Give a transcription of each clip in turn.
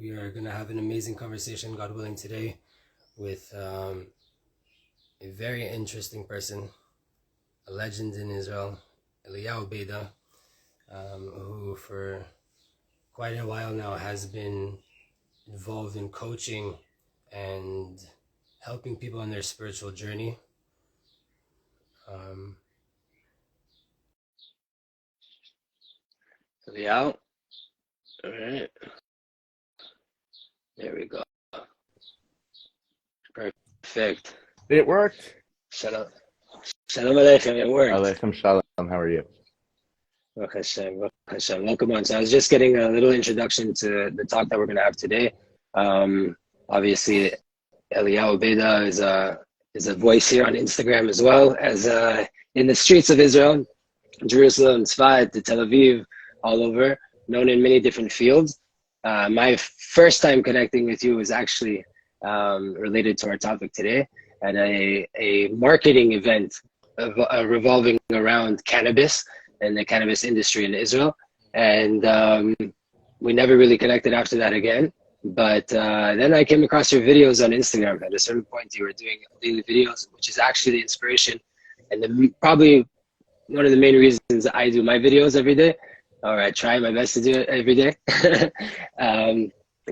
We are going to have an amazing conversation, God willing, today with a very interesting person, a legend in Israel, Eliyahu Beda, who for quite a while now has been involved in coaching and helping people on their spiritual journey. Eliyahu, all right, there we go. Perfect. It worked. Shalom Aleichem, it worked. Aleichem Shalom, how are you? Baruch Hashem, Baruch Hashem. Welcome on. So I was just getting a little introduction to the talk that we're going to have today. Obviously, Eliyahu Beda is a voice here on Instagram as well as in the streets of Israel, Jerusalem, Tzfat, to Tel Aviv, all over, known in many different fields. My first time connecting with you was actually related to our topic today at a marketing event revolving around cannabis and the cannabis industry in Israel. And we never really connected after that again. But then I came across your videos on Instagram. At a certain point, you were doing daily videos, which is actually the inspiration and probably one of the main reasons I do my videos every day, or I try my best to do it every day.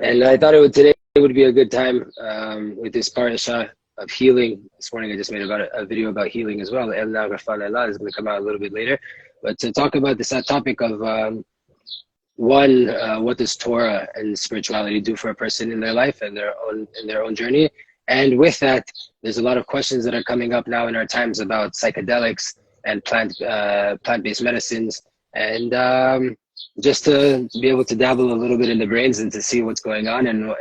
And I thought today would be a good time with this parasha of healing. This morning I just made a video about healing as well. El Na Rafan Allah is going to come out a little bit later. But to talk about this topic of what does Torah and spirituality do for a person in their life and in their own journey? And with that, there's a lot of questions that are coming up now in our times about psychedelics and plant-based medicines, and just to be able to dabble a little bit in the brains and to see what's going on and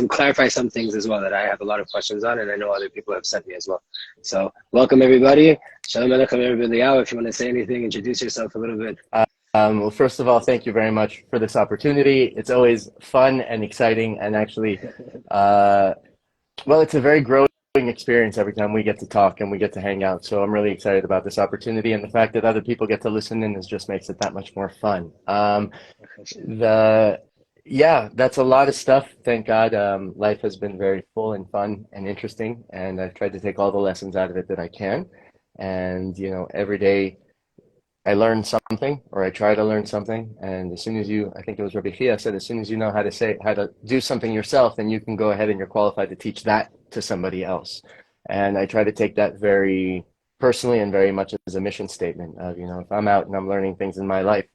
clarify some things as well that I have a lot of questions on, and I know other people have sent me as well. So welcome everybody. Shalom Aleichem everybody. If you want to say anything, introduce yourself a little bit. Well, first of all, thank you very much for this opportunity. It's always fun and exciting, and actually, well, it's a very growing experience every time we get to talk and we get to hang out. So I'm really excited about this opportunity, and the fact that other people get to listen in just makes it that much more fun. Yeah, that's a lot of stuff. Thank God. Life has been very full and fun and interesting, and I've tried to take all the lessons out of it that I can. And, every day I learn something, or I try to learn something. And as soon as I think it was Rabbi Chia said, as soon as you know how to do something yourself, then you can go ahead and you're qualified to teach that to somebody else. And I try to take that very personally and very much as a mission statement of, if I'm out and I'm learning things in my life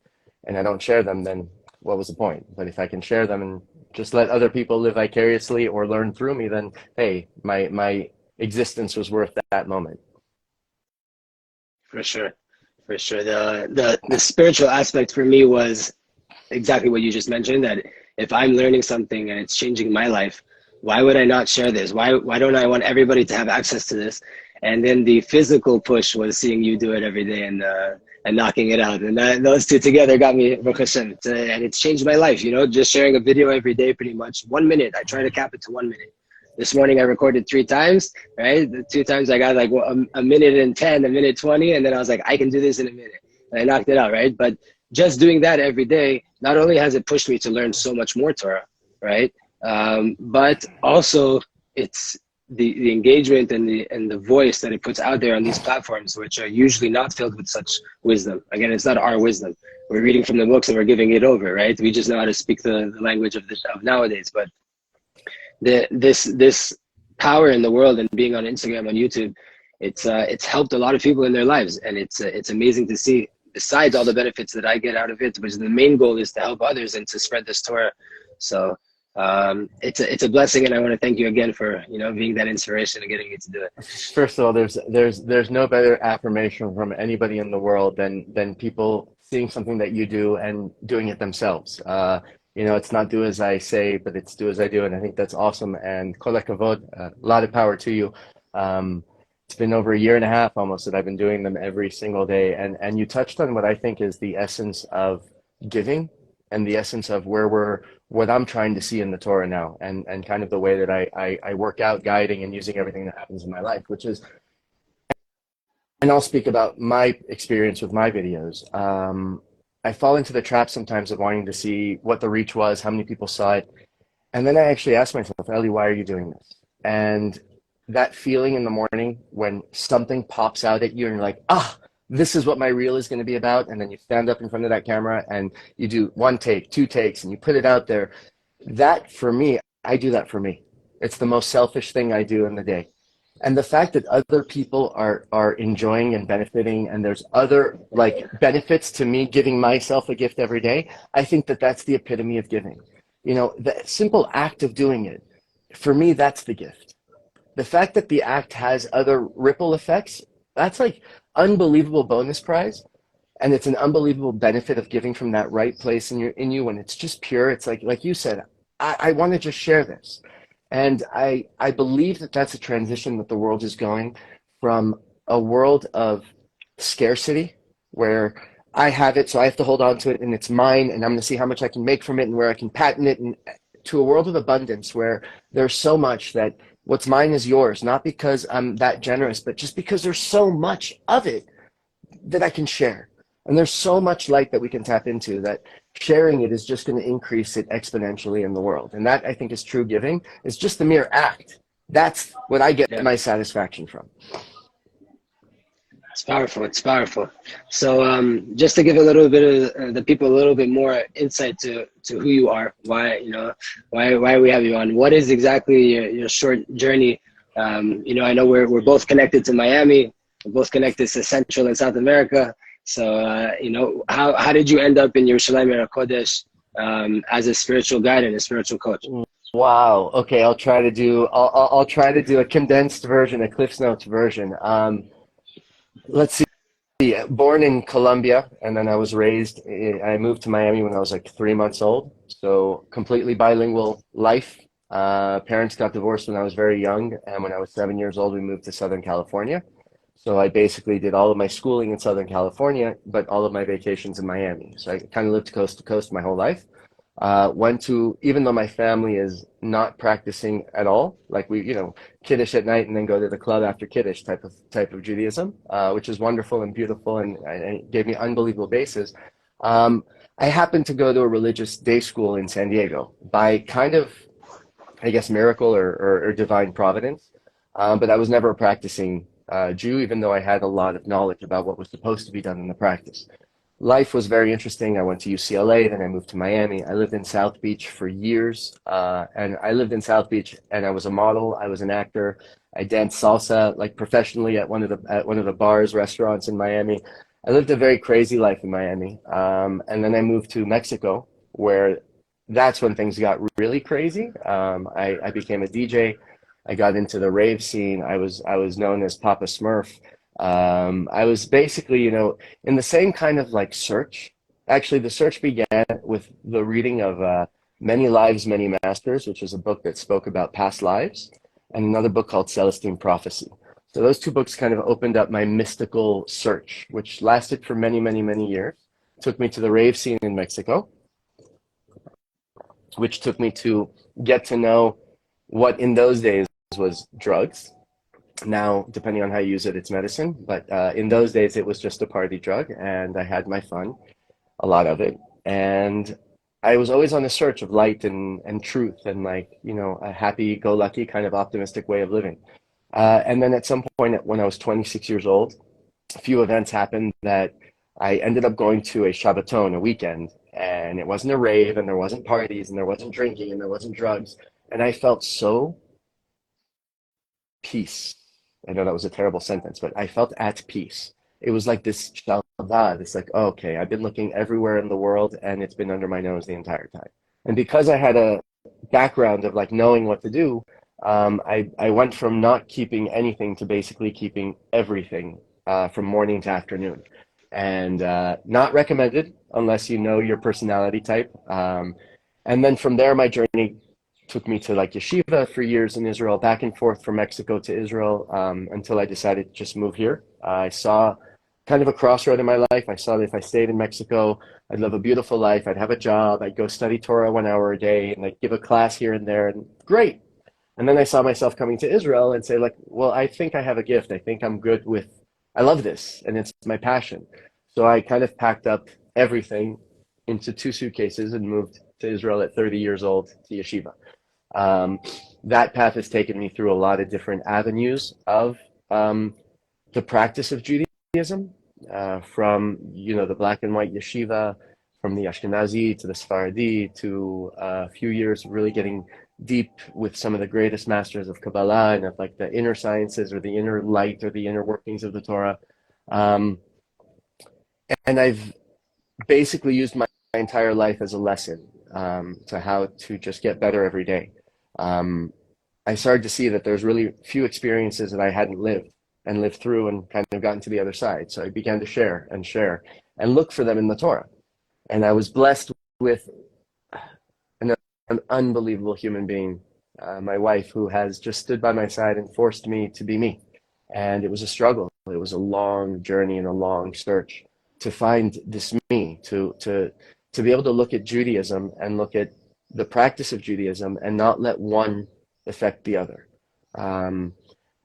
and I don't share them, then what was the point? But if I can share them and just let other people live vicariously or learn through me, then hey, my existence was worth that moment. For sure. The spiritual aspect for me was exactly what you just mentioned, that if I'm learning something and it's changing my life, why would I not share this? Why don't I want everybody to have access to this? And then the physical push was seeing you do it every day and knocking it out. And those two together got me, Baruch Hashem, and it's changed my life, just sharing a video every day, pretty much 1 minute. I try to cap it to 1 minute. This morning I recorded 3 times, right? The 2 times I got like a minute and 10, a minute 20, and then I was like, I can do this in a minute. And I knocked it out, right? But just doing that every day, not only has it pushed me to learn so much more Torah, right? But also it's the engagement and the voice that it puts out there on these platforms, which are usually not filled with such wisdom. Again, it's not our wisdom. We're reading from the books and we're giving it over, right? We just know how to speak the language of nowadays. But this power in the world and being on Instagram, on YouTube, it's helped a lot of people in their lives, and it's amazing to see. Besides all the benefits that I get out of it, which the main goal is to help others and to spread this Torah. So it's a blessing, and I want to thank you again for being that inspiration and getting me to do it. First of all, there's no better affirmation from anybody in the world than people seeing something that you do and doing it themselves. It's not do as I say, but it's do as I do. And I think that's awesome. And kol hakavod, a lot of power to you. It's been over 1.5 years almost that I've been doing them every single day. And you touched on what I think is the essence of giving and the essence of what I'm trying to see in the Torah now, and kind of the way that I work out, guiding and using everything that happens in my life, which is, and I'll speak about my experience with my videos. I fall into the trap sometimes of wanting to see what the reach was, how many people saw it. And then I actually asked myself, Ellie, why are you doing this? And that feeling in the morning when something pops out at you and you're like, ah, this is what my reel is going to be about. And then you stand up in front of that camera and you do one take, two takes, and you put it out there. That for me, I do that for me. It's the most selfish thing I do in the day. And the fact that other people are enjoying and benefiting, and there's other like benefits to me giving myself a gift every day, I think that that's the epitome of giving. You know, the simple act of doing it, for me, that's the gift. The fact that the act has other ripple effects, that's like unbelievable bonus prize. And it's an unbelievable benefit of giving from that right place in you when it's just pure. It's like you said, I want to just share this. And I believe that that's a transition that the world is going from a world of scarcity where I have it, so I have to hold on to it and it's mine and I'm going to see how much I can make from it and where I can patent it, and to a world of abundance where there's so much that what's mine is yours, not because I'm that generous, but just because there's so much of it that I can share. And there's so much light that we can tap into that sharing it is just going to increase it exponentially in the world. And that, I think, is true giving. It's just the mere act. That's what I get Yeah. my satisfaction from. It's powerful. It's powerful. So just to give a little bit of the people a little bit more insight to who you are, why we have you on, what is exactly your short journey? I know we're both connected to Miami. We're both connected to Central and South America. So, how did you end up in Yerushalayim Kodesh as a spiritual guide and a spiritual coach? Wow. Okay, I'll try to do a condensed version, a Cliff's Notes version. Let's see. Born in Colombia, and then I moved to Miami when I was like 3 months old. So completely bilingual life. Parents got divorced when I was very young, and when I was 7 years old, we moved to Southern California. So I basically did all of my schooling in Southern California, but all of my vacations in Miami. So I kind of lived coast to coast my whole life. Even though my family is not practicing at all, like Kiddush at night and then go to the club after Kiddush type of Judaism, which is wonderful and beautiful and it gave me unbelievable bases. I happened to go to a religious day school in San Diego by kind of, I guess, miracle or divine providence. But I was never a practicing Jew, even though I had a lot of knowledge about what was supposed to be done in the practice. Life was very interesting. I went to UCLA, then I moved to Miami. I lived in South Beach for years, and I lived in South Beach, and I was a model. I was an actor. I danced salsa like professionally at one of the bars, restaurants in Miami. I lived a very crazy life in Miami, and then I moved to Mexico, where that's when things got really crazy. I became a DJ. I got into the rave scene. I was known as Papa Smurf. I was basically, in the same kind of like search. Actually, the search began with the reading of Many Lives, Many Masters, which is a book that spoke about past lives, and another book called Celestine Prophecy. So those two books kind of opened up my mystical search, which lasted for many, many, many years. Took me to the rave scene in Mexico, which took me to get to know what in those days was drugs. Now, depending on how you use it, it's medicine. But in those days, it was just a party drug, and I had my fun, a lot of it. And I was always on the search of light and truth and a happy-go-lucky kind of optimistic way of living. And then at some point when I was 26 years old, a few events happened that I ended up going to a Shabbaton, a weekend, and it wasn't a rave, and there wasn't parties, and there wasn't drinking, and there wasn't drugs. And I felt so peace. I know that was a terrible sentence, but I felt at peace. It was like this shalva, this like, oh, okay, I've been looking everywhere in the world and it's been under my nose the entire time. And because I had a background of like knowing what to do, I went from not keeping anything to basically keeping everything from morning to afternoon. And not recommended unless you know your personality type. And then from there, my journey took me to like yeshiva for years in Israel, back and forth from Mexico to Israel, until I decided to just move here. I saw kind of a crossroad in my life. I saw that if I stayed in Mexico, I'd live a beautiful life. I'd have a job. I'd go study Torah 1 hour a day, and I'd give a class here and there, and great. And then I saw myself coming to Israel and say like, well, I think I have a gift. I think I'm good with, I love this, and it's my passion. So I kind of packed up everything into 2 suitcases and moved to Israel at 30 years old to yeshiva. That path has taken me through a lot of different avenues of the practice of Judaism, from the black and white yeshiva, from the Ashkenazi to the Sephardi, to a few years really getting deep with some of the greatest masters of Kabbalah and of like the inner sciences or the inner light or the inner workings of the Torah. And I've basically used my entire life as a lesson, to how to just get better every day. I started to see that there's really few experiences that I hadn't lived through and kind of gotten to the other side. So I began to share and look for them in the Torah. And I was blessed with an unbelievable human being, my wife, who has just stood by my side and forced me to be me. And it was a struggle. It was a long journey and a long search to find this me, to be able to look at Judaism and look at the practice of Judaism and not let one affect the other.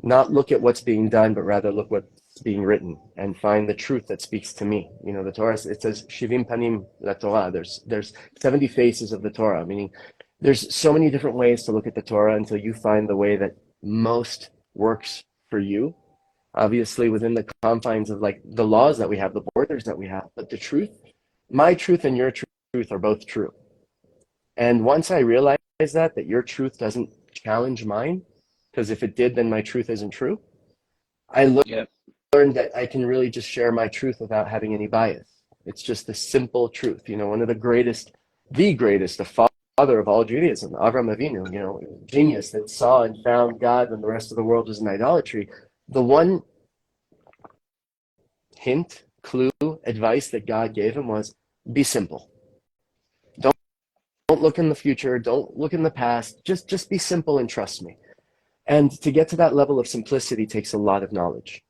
Not look at what's being done, but rather look what's being written and find the truth that speaks to me. The Torah, it says, Shivim Panim La Torah. There's 70 faces of the Torah, meaning there's so many different ways to look at the Torah until you find the way that most works for you. Obviously, within the confines of like the laws that we have, the borders that we have, but the truth, my truth and your truth are both true. And once I realized that your truth doesn't challenge mine, because if it did, then my truth isn't true, I learned that I can really just share my truth without having any bias. It's just the simple truth. One of the greatest, the father of all Judaism, Avraham Avinu, genius that saw and found God when the rest of the world was in idolatry. The one hint, clue, advice that God gave him was, be simple. Don't look in the future. Don't look in the past. Just be simple and trust me. And to get to that level of simplicity takes a lot of knowledge.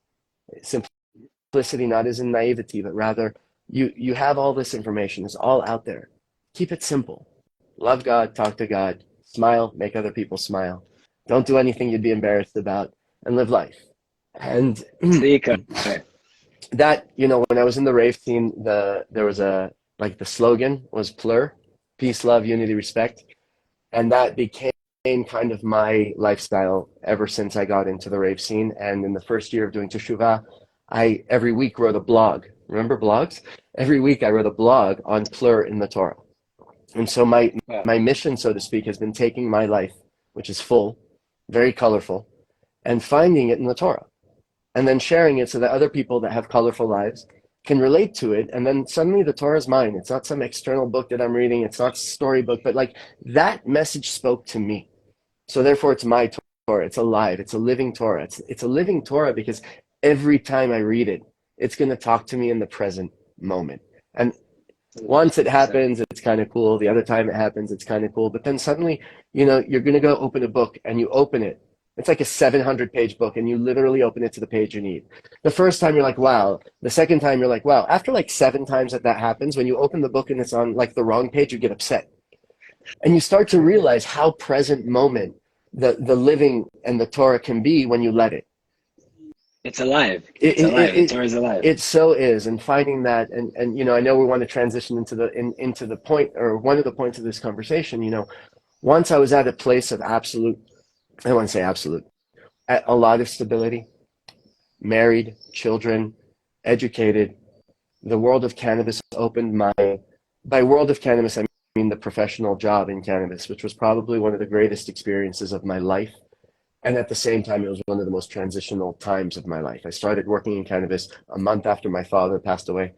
Simplicity not as in naivety, but rather you have all this information. It's all out there. Keep it simple. Love God, talk to God, smile, make other people smile. Don't do anything you'd be embarrassed about, and live life. And that, when I was in the rave scene, there was the slogan was plur, peace, love, unity, respect. And that became kind of my lifestyle ever since I got into the rave scene. And in the first year of doing teshuvah, I every week wrote a blog. Remember blogs? Every week I wrote a blog on plur in the Torah. And so my mission, so to speak, has been taking my life, which is full, very colorful, and finding it in the Torah. And then sharing it so that other people that have colorful lives can relate to it. And then suddenly the Torah is mine. It's not some external book that I'm reading. It's not a storybook, but like that message spoke to me. So therefore it's my Torah. It's alive. It's a living Torah. It's a living Torah because every time I read it, it's going to talk to me in the present moment. And once it happens, it's kind of cool. The other time it happens, it's kind of cool. But then suddenly, you're going to go open a book and you open it. It's like a 700-page book and you literally open it to the page you need. The first time you're like, wow. The second time you're like, wow. After like 7 times that happens, when you open the book and it's on like the wrong page, you get upset. And you start to realize how present moment the living and the Torah can be when you let it. It's alive. The Torah is alive. It so is. And finding that, and I know we want to transition into the point, or one of the points of this conversation, once I was at a place of absolute, I don't want to say absolute, a lot of stability, married, children, educated, the world of cannabis opened by world of cannabis, I mean the professional job in cannabis, which was probably one of the greatest experiences of my life. And at the same time, it was one of the most transitional times of my life. I started working in cannabis a month after my father passed away.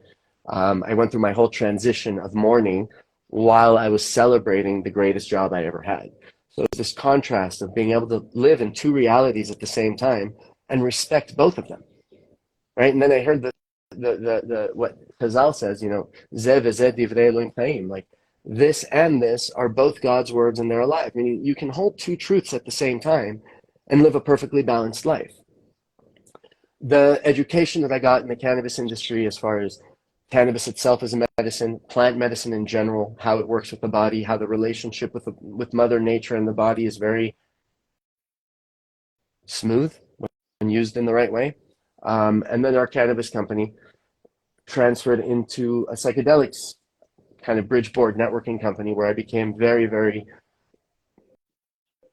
I went through my whole transition of mourning while I was celebrating the greatest job I ever had. So it's this contrast of being able to live in 2 realities at the same time and respect both of them, right? And then I heard the what Chazal says, Zeh v'zeh divrei Elohim chaim, like this and this are both God's words and they're alive. Meaning you can hold 2 truths at the same time and live a perfectly balanced life. The education that I got in the cannabis industry, as far as cannabis itself as a medicine, plant medicine in general, how it works with the body, how the relationship with Mother Nature and the body is very smooth when used in the right way. And then our cannabis company transferred into a psychedelics kind of bridgeboard networking company where I became very, very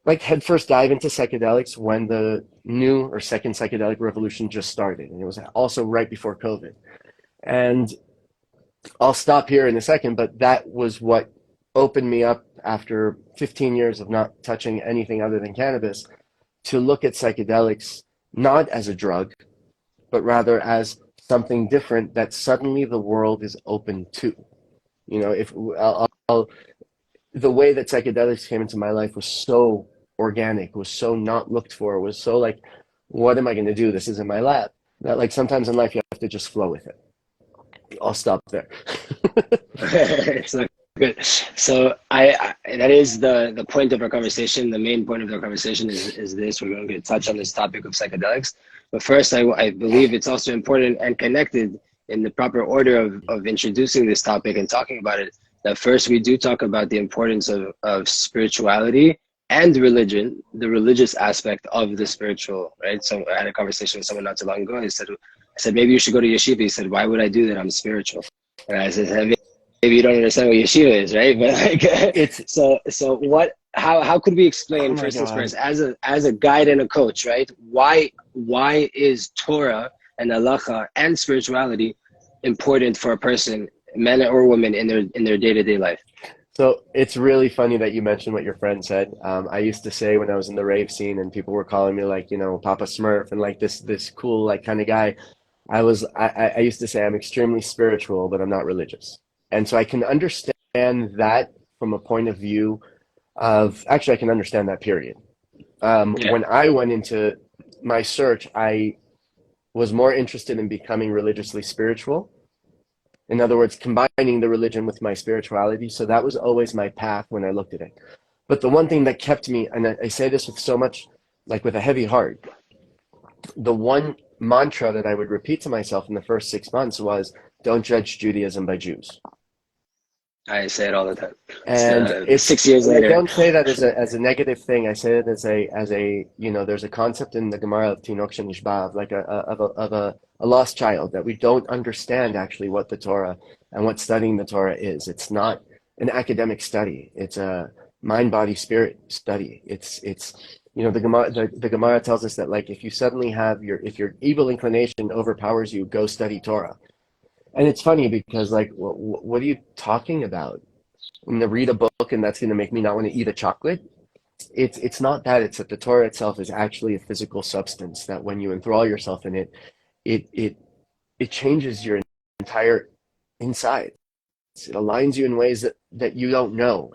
like headfirst dive into psychedelics when the new or second psychedelic revolution just started, and it was also right before COVID. And I'll stop here in a second, but that was what opened me up after 15 years of not touching anything other than cannabis to look at psychedelics not as a drug, but rather as something different that suddenly the world is open to. You know, if the way that psychedelics came into my life was so organic, was so not looked for, was so like, what am I going to do? This is in my lab. That like sometimes in life you have to just flow with it. I'll stop there. So good. So I that is the point of our conversation. The main point of our conversation is this. We're going to touch on this topic of psychedelics. But first, I believe it's also important and connected in the proper order of introducing this topic and talking about it, that first we do talk about the importance of spirituality and religion, the religious aspect of the spiritual, right? So I had a conversation with someone not too long ago. I said, maybe you should go to yeshiva. He said, why would I do that? I'm spiritual. And I said, maybe you don't understand what yeshiva is, right? But like, It's so what? How could we explain, oh my first things God. first, as a guide and a coach, right? Why is Torah and halacha and spirituality important for a person, men or women, in their day-to-day life? So it's really funny that you mentioned what your friend said. I used to say when I was in the rave scene and people were calling me like, you know, Papa Smurf and like this cool like kind of guy. I used to say I'm extremely spiritual, but I'm not religious. And so I can understand that from a point of view of, actually I can understand that period. Yeah. When I went into my search, I was more interested in becoming religiously spiritual. In other words, combining the religion with my spirituality. So that was always my path when I looked at it. But the one thing that kept me, and I say this with so much, like with a heavy heart, the one mantra that I would repeat to myself in the first 6 months was, don't judge Judaism by Jews. I say it all the time. And it's 6 years I later. don't say that as a negative thing. I say it as a you know, there's a concept in the Gemara of Tinok Shenishba, like a lost child, that we don't understand actually what the Torah and what studying the Torah is. It's not an academic study. It's a mind, body, spirit study. It's you know, the Gemara tells us that like if you suddenly have if your evil inclination overpowers you, go study Torah. And it's funny because like, what are you talking about? I'm going to read a book and that's going to make me not want to eat a chocolate. It's not that. It's that the Torah itself is actually a physical substance that when you enthrall yourself in it, it changes your entire inside. It aligns you in ways that you don't know.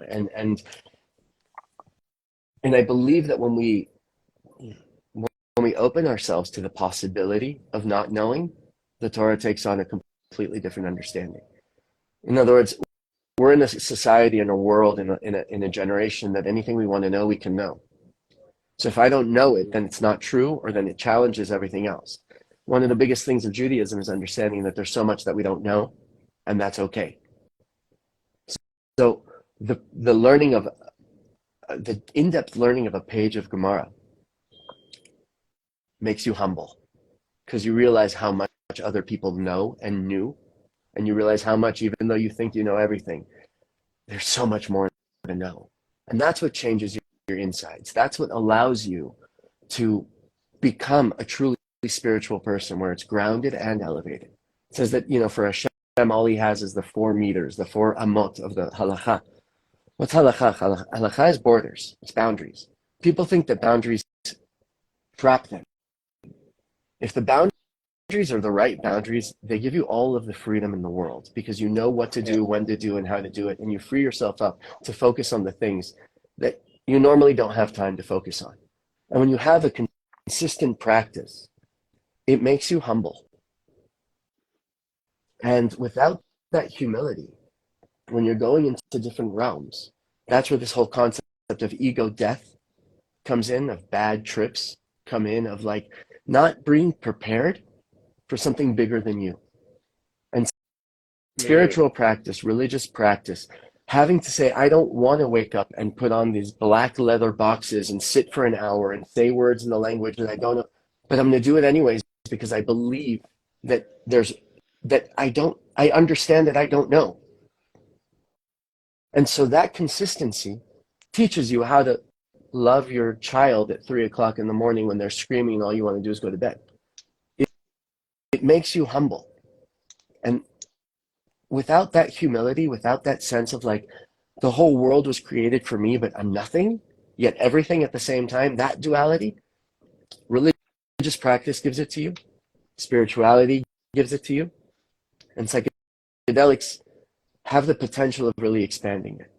And I believe that when we open ourselves to the possibility of not knowing, the Torah takes on a completely different understanding. In other words, we're in a society, in a world, in a generation that anything we want to know, we can know. So if I don't know it, then it's not true, or then it challenges everything else. One of the biggest things of Judaism is understanding that there's so much that we don't know, and that's okay. So the learning of the in-depth learning of a page of Gemara makes you humble, because you realize how much other people know and knew, and you realize how much, even though you think you know everything, there's so much more to know. And that's what changes your insides. That's what allows you to become a truly spiritual person, where it's grounded and elevated. It says that, you know, for Hashem, all he has is the 4 meters, the 4 amot of the halacha. What's halacha? Halacha is borders, it's boundaries. People think that boundaries trap them. If the boundaries are the right boundaries, they give you all of the freedom in the world, because you know what to do, when to do, and how to do it, and you free yourself up to focus on the things that you normally don't have time to focus on. And when you have a consistent practice, it makes you humble. And without that humility, when you're going into different realms, that's where this whole concept of ego death comes in, of bad trips come in, of like not being prepared for something bigger than you. And spiritual practice, religious practice, having to say, I don't want to wake up and put on these black leather boxes and sit for an hour and say words in the language that I don't know, but I'm going to do it anyways, because I believe that I understand that I don't know. And so that consistency teaches you how to love your child at 3 o'clock in the morning when they're screaming and all you want to do is go to bed. It makes you humble. And without that humility, without that sense of like, the whole world was created for me, but I'm nothing, yet everything at the same time, that duality, religious practice gives it to you, spirituality gives it to you, and psychedelics have the potential of really expanding it.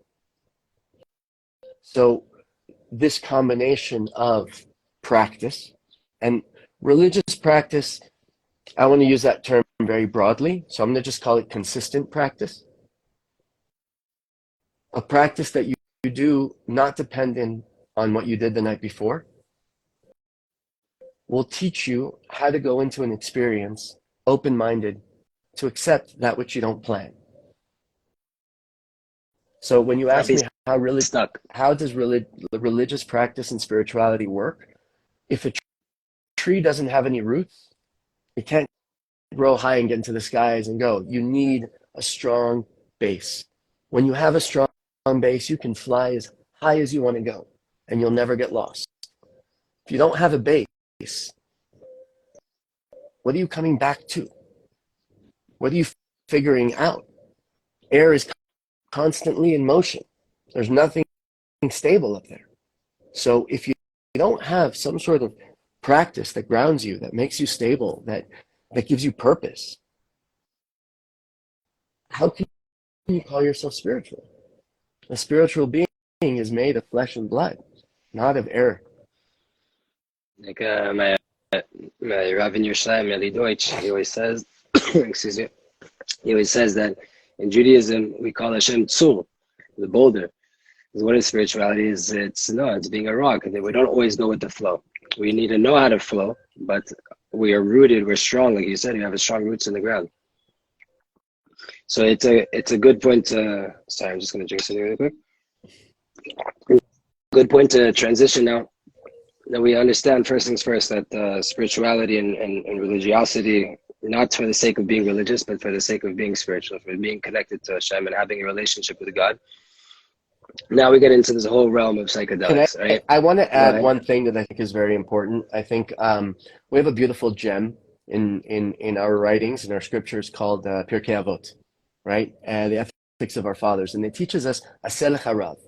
So this combination of practice and religious practice, I want to use that term very broadly, so I'm going to just call it consistent practice. A practice that you do not dependent on what you did the night before will teach you how to go into an experience open-minded to accept that which you don't plan. So when you ask me how does religious practice and spirituality work, if a tree doesn't have any roots, it can't grow high and get into the skies and go. You need a strong base. When you have a strong base, you can fly as high as you want to go, and you'll never get lost. If you don't have a base, what are you coming back to? What are you figuring out? Air is constantly in motion. There's nothing stable up there. So if you don't have some sort of practice that grounds you, that makes you stable, that gives you purpose, how can you call yourself spiritual? A spiritual being is made of flesh and blood, not of air. Like my Rav in Yerushalayim, Eli Deutsch, he always says, excuse me, he always says that in Judaism we call Hashem Tzur, the boulder. Because what is spirituality? It's being a rock, and we don't always go with the flow. We need to know how to flow, but we are rooted, we're strong, like you said, you have strong roots in the ground. So it's a good point to, sorry, I'm just going to drink something really quick. Good point to transition now. That we understand first things first, that spirituality and religiosity, not for the sake of being religious, but for the sake of being spiritual, for being connected to Hashem and having a relationship with God. Now we get into this whole realm of psychedelics, right? I want to add one thing that I think is very important. I think we have a beautiful gem in our writings, in our scriptures, called Pirkei Avot, right? And the ethics of our fathers. And it teaches us, Aseh lecha rav,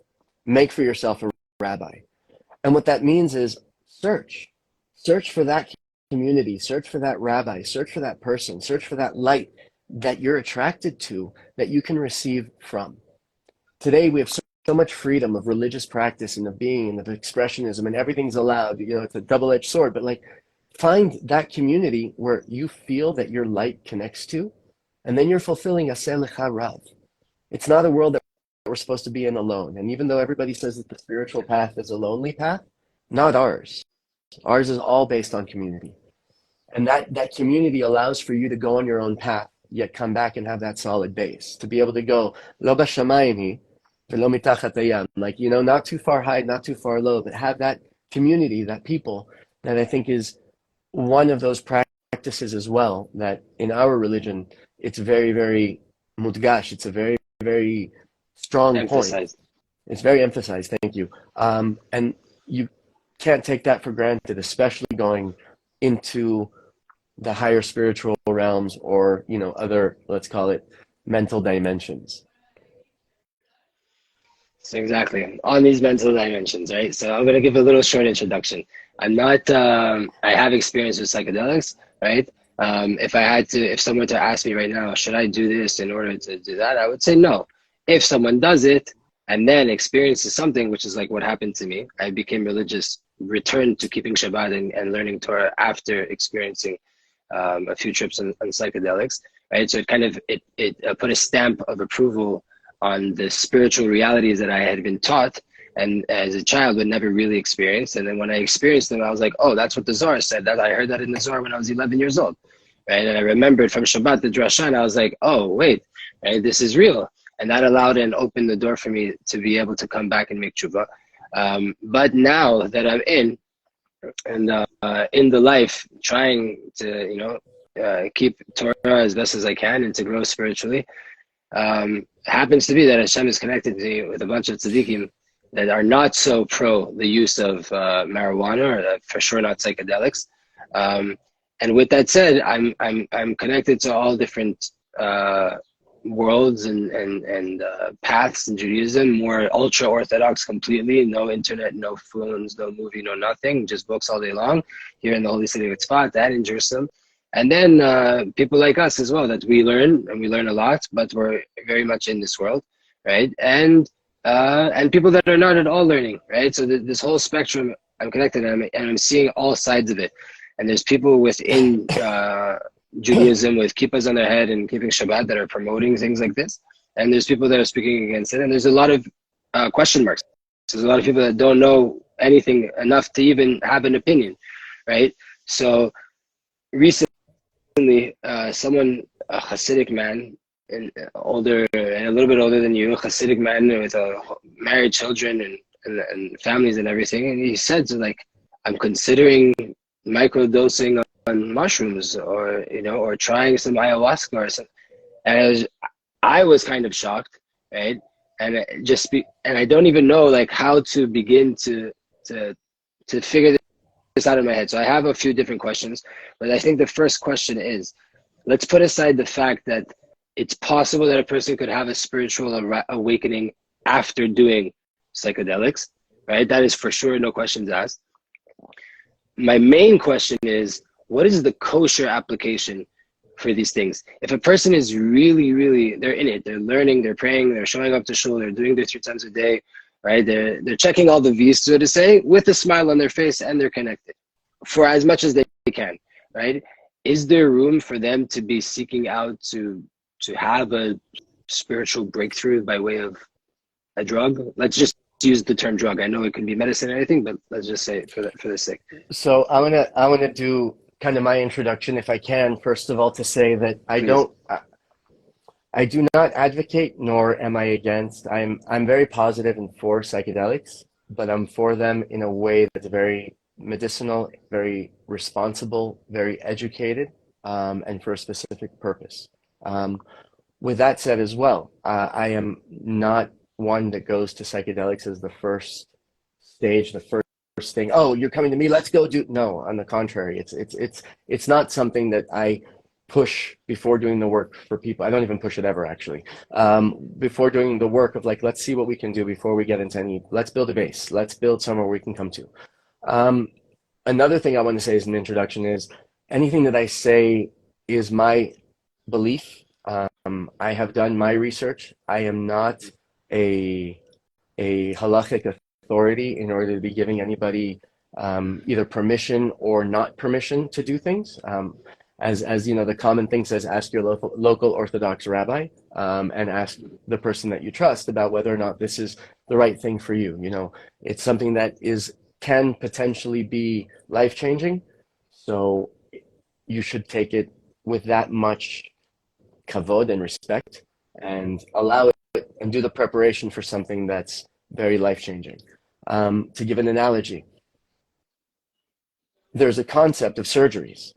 make for yourself a rabbi. And what that means is search for that community, search for that rabbi, search for that person, search for that light that you're attracted to, that you can receive from. Today we have so much freedom of religious practice and of being and of expressionism, and everything's allowed. It's a double-edged sword, but like, find that community where you feel that your light connects to, and then you're fulfilling Aseh lecha rav. It's not a world that we're supposed to be in alone. And even though everybody says that the spiritual path is a lonely path, not ours. Ours is all based on community. And that community allows for you to go on your own path, yet come back and have that solid base. To be able to go, lo b'shamayim hi, v'lo mitachat hayam, like, not too far high, not too far low, but have that community, that people, that I think is one of those practices as well, that in our religion, it's very, very mudgash. It's a very, very strong point. It's very emphasized. Thank you. And you can't take that for granted, especially going into the higher spiritual realms or, other, let's call it, mental dimensions. So exactly, on these mental dimensions, right? So I'm going to give a little short introduction. I'm not, I have experience with psychedelics, right? If someone were to ask me right now, should I do this in order to do that? I would say no. If someone does it and then experiences something, which is like what happened to me, I became religious, returned to keeping Shabbat and learning Torah after experiencing a few trips on psychedelics, right? So it put a stamp of approval on the spiritual realities that I had been taught and as a child would never really experience. And then when I experienced them, I was like, oh, that's what the Zohar said. That I heard that in the Zohar when I was 11 years old, right? And I remembered from Shabbat the Drasha, and I was like, oh, wait, right? This is real. And that allowed and opened the door for me to be able to come back and make tshuva. But now that I'm in the life, trying to, keep Torah as best as I can and to grow spiritually, happens to be that Hashem is connected to me with a bunch of tzaddikim that are not so pro the use of marijuana, or for sure not psychedelics. And with that said, I'm connected to all different worlds and paths in Judaism. More ultra orthodox, completely no internet, no phones, no movie, no nothing, just books all day long. Here in the Holy City of Tzfat and in Jerusalem. And then people like us as well, that we learn, and we learn a lot, but we're very much in this world, right? And people that are not at all learning, right? So this whole spectrum, I'm connected, and I'm seeing all sides of it. And there's people within Judaism with kippahs on their head and keeping Shabbat that are promoting things like this. And there's people that are speaking against it. And there's a lot of question marks. There's a lot of people that don't know anything enough to even have an opinion, right? So recently, someone, a Hasidic man, and older, and a little bit older than you, a Hasidic man with married children and families and everything, and he said, so like, I'm considering microdosing on mushrooms, or or trying some ayahuasca or something. And I was kind of shocked, right? And and I don't even know like how to begin to figure this out in my head. So I have a few different questions, but I think the first question is, let's put aside the fact that it's possible that a person could have a spiritual awakening after doing psychedelics, right? That is for sure, no questions asked. My main question is, what is the kosher application for these things? If a person is really, really, they're in it, they're learning, they're praying, they're showing up to shul, they're doing their 3 times a day, right? They're checking all the V's, so to say, with a smile on their face, and they're connected for as much as they can, right? Is there room for them to be seeking out to have a spiritual breakthrough by way of a drug? Let's just use the term drug. I know it can be medicine or anything, but let's just say it for the sake. So I wanna do kind of my introduction, if I can, first of all, to say that I do not advocate, nor am I against. I'm very positive and for psychedelics, but I'm for them in a way that's very medicinal, very responsible, very educated, and for a specific purpose. With that said as well, I am not one that goes to psychedelics as the first stage, the first thing. Oh, you're coming to me, let's go do. No, on the contrary, it's not something that I push before doing the work for people. I don't even push it ever, actually. Before doing the work of like, let's see what we can do before we get into let's build a base, let's build somewhere we can come to. Another thing I want to say as an introduction is anything that I say is my belief. I have done my research. I am not a halachic authority in order to be giving anybody either permission or not permission to do things. As you know, the common thing says, ask your local Orthodox rabbi, and ask the person that you trust about whether or not this is the right thing for you. You know, it's something that can potentially be life-changing, so you should take it with that much kavod and respect, and allow it and do the preparation for something that's very life-changing. To give an analogy, there's a concept of surgeries.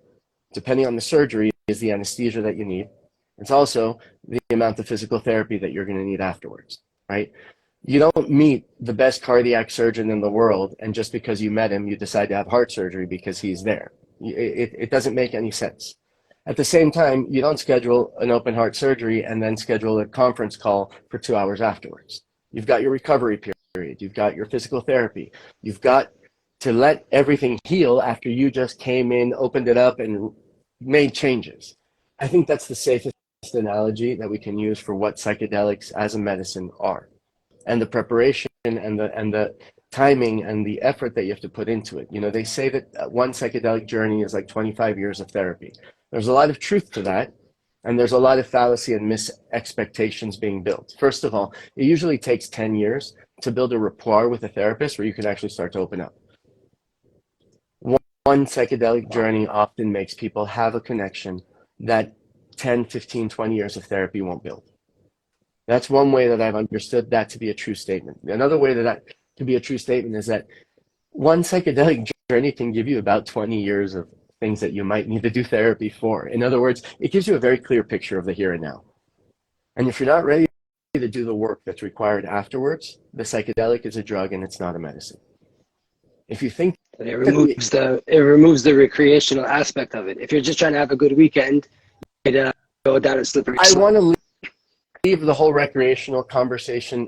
Depending on the surgery is the anesthesia that you need. It's also the amount of physical therapy that you're going to need afterwards, right? You don't meet the best cardiac surgeon in the world, and just because you met him, you decide to have heart surgery because he's there. It doesn't make any sense. At the same time, you don't schedule an open heart surgery and then schedule a conference call for 2 hours afterwards. You've got your recovery period. You've got your physical therapy. You've got to let everything heal after you just came in, opened it up, and made changes. I think that's the safest analogy that we can use for what psychedelics as a medicine are, and the preparation and the timing and the effort that you have to put into it. You know, they say that one psychedelic journey is like 25 years of therapy. There's a lot of truth to that, and there's a lot of fallacy and mis-expectations being built. First of all, it usually takes 10 years to build a rapport with a therapist where you can actually start to open up. One psychedelic journey often makes people have a connection that 10, 15, 20 years of therapy won't build. That's one way that I've understood that to be a true statement. Another way that to be a true statement is that one psychedelic journey can give you about 20 years of things that you might need to do therapy for. In other words, it gives you a very clear picture of the here and now. And if you're not ready to do the work that's required afterwards, the psychedelic is a drug and it's not a medicine. If you think it removes the recreational aspect of it. If you're just trying to have a good weekend, it go down a slippery I slope. want to leave the whole recreational conversation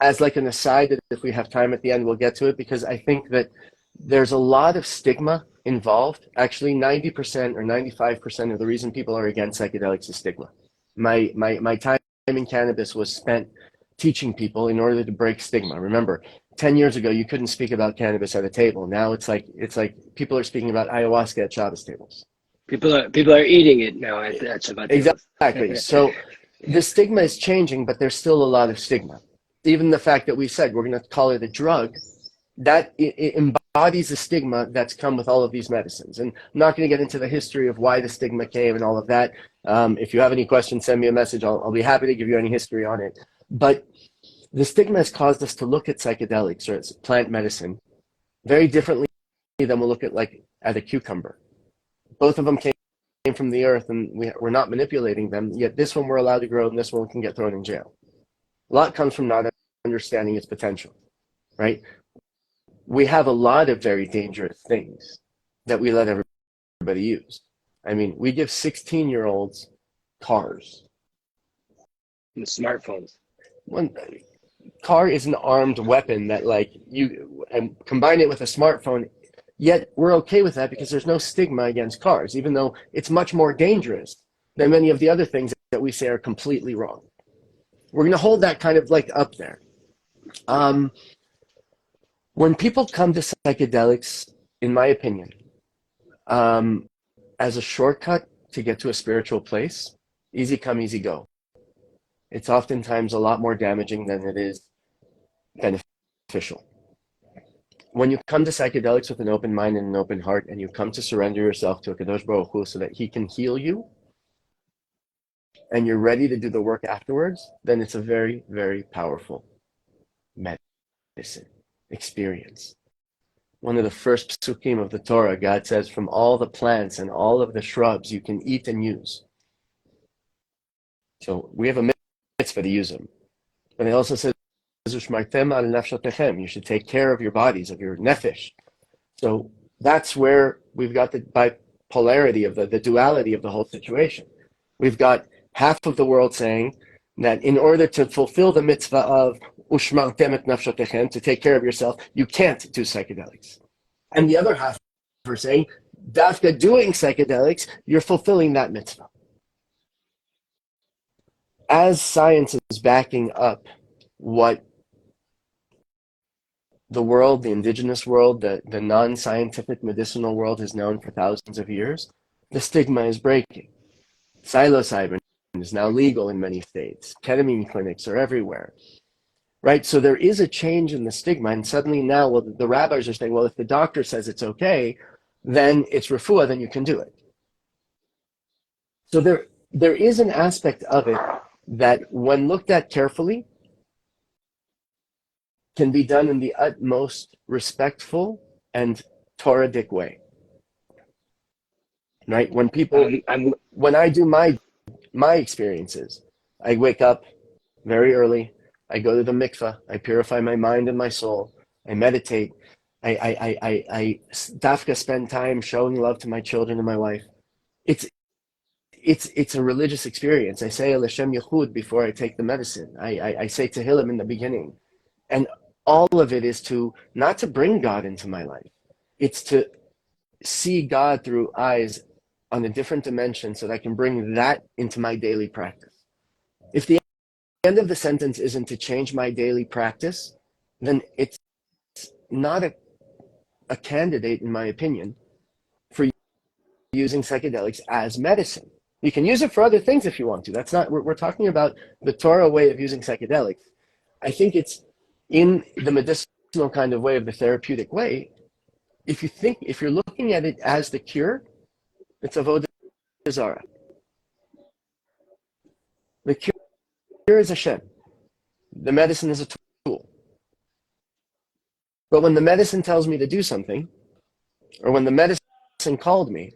as like an aside, that if we have time at the end, we'll get to it, because I think that there's a lot of stigma involved. Actually, 90% or 95% of the reason people are against psychedelics is stigma. My time in cannabis was spent teaching people in order to break stigma. Remember, 10 years ago, you couldn't speak about cannabis at a table. Now it's like people are speaking about ayahuasca at Shabbos tables. People are eating it now at Shabbat tables. Exactly. So the stigma is changing, but there's still a lot of stigma. Even the fact that we said we're going to call it a drug, that it embodies the stigma that's come with all of these medicines. And I'm not going to get into the history of why the stigma came and all of that. If you have any questions, send me a message. I'll be happy to give you any history on it. But the stigma has caused us to look at psychedelics or plant medicine very differently than we'll look at a cucumber. Both of them came from the earth, and we're not manipulating them, yet this one we're allowed to grow and this one can get thrown in jail. A lot comes from not understanding its potential, right? We have a lot of very dangerous things that we let everybody use. I mean, we give 16-year-olds cars. And smartphones. One car is an armed weapon that you and combine it with a smartphone, yet we're okay with that because there's no stigma against cars, even though it's much more dangerous than many of the other things that we say are completely wrong. We're going to hold that kind of up there. When people come to psychedelics, in my opinion, as a shortcut to get to a spiritual place, easy come, easy go. It's oftentimes a lot more damaging than it is beneficial. When you come to psychedelics with an open mind and an open heart, and you come to surrender yourself to a Kadosh Baruch Hu so that he can heal you, and you're ready to do the work afterwards, then it's a very, very powerful medicine experience. One of the first psukim of the Torah, God says, from all the plants and all of the shrubs you can eat and use. So we have a mitzvah to use them. But it also says, you should take care of your bodies, of your nefesh. So that's where we've got the bipolarity of the duality of the whole situation. We've got half of the world saying that in order to fulfill the mitzvah of ushmartem et nafshotechem, to take care of yourself, you can't do psychedelics. And the other half are saying, dafka doing psychedelics, you're fulfilling that mitzvah. As science is backing up what the world, the indigenous world, the non-scientific medicinal world has known for thousands of years, the stigma is breaking. Psilocybin is now legal in many states. Ketamine clinics are everywhere, right? So there is a change in the stigma, and suddenly now, well, the rabbis are saying, well, if the doctor says it's okay, then it's refuah, then you can do it. So there is an aspect of it that, when looked at carefully, can be done in the utmost respectful and Torah-dic way, right? When people, when I do my experiences, I wake up very early, I go to the mikveh, I purify my mind and my soul, I meditate, I dafka spend time showing love to my children and my wife. It's a religious experience. I say L'Shem Yechud before I take the medicine. I say Tehillim in the beginning. And all of it is not to bring God into my life. It's to see God through eyes on a different dimension so that I can bring that into my daily practice. If the end of the sentence isn't to change my daily practice, then it's not a candidate, in my opinion, for using psychedelics as medicine. You can use it for other things if you want to. That's not, we're talking about the Torah way of using psychedelics. I think it's in the medicinal kind of way, of the therapeutic way. If you're looking at it as the cure, it's avodah zarah. The cure is Hashem. The medicine is a tool. But when the medicine tells me to do something, or when the medicine called me,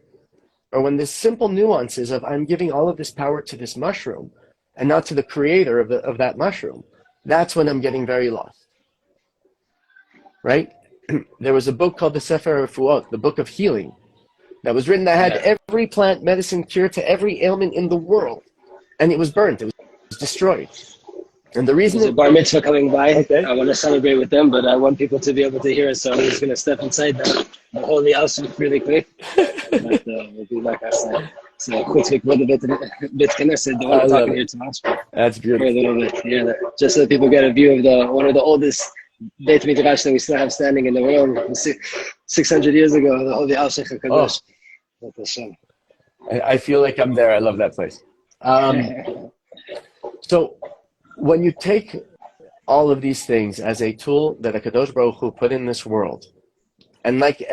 or when the simple nuances of I'm giving all of this power to this mushroom, and not to the creator of that mushroom, that's when I'm getting very lost. Right? There was a book called the Sefer Refuot, the Book of Healing, that was written that had every plant medicine cure to every ailment in the world, and it was burnt. It was destroyed. And the reason there's a bar mitzvah coming by. Okay. I want to celebrate with them, but I want people to be able to hear it, so I'm just going to step inside the holy house really quick. But we'll be back outside. So quick with a bit Knesset. Don't want to talk in here too much. That's beautiful. For a little bit, yeah. Just so that people get a view of one of the oldest Beit Midrash that we still have standing in the world, 600 years ago, the Holy Al Sheikh HaKadosh. I feel like I'm there. I love that place. So when you take all of these things as a tool that HaKadosh Baruch Hu put in this world, and like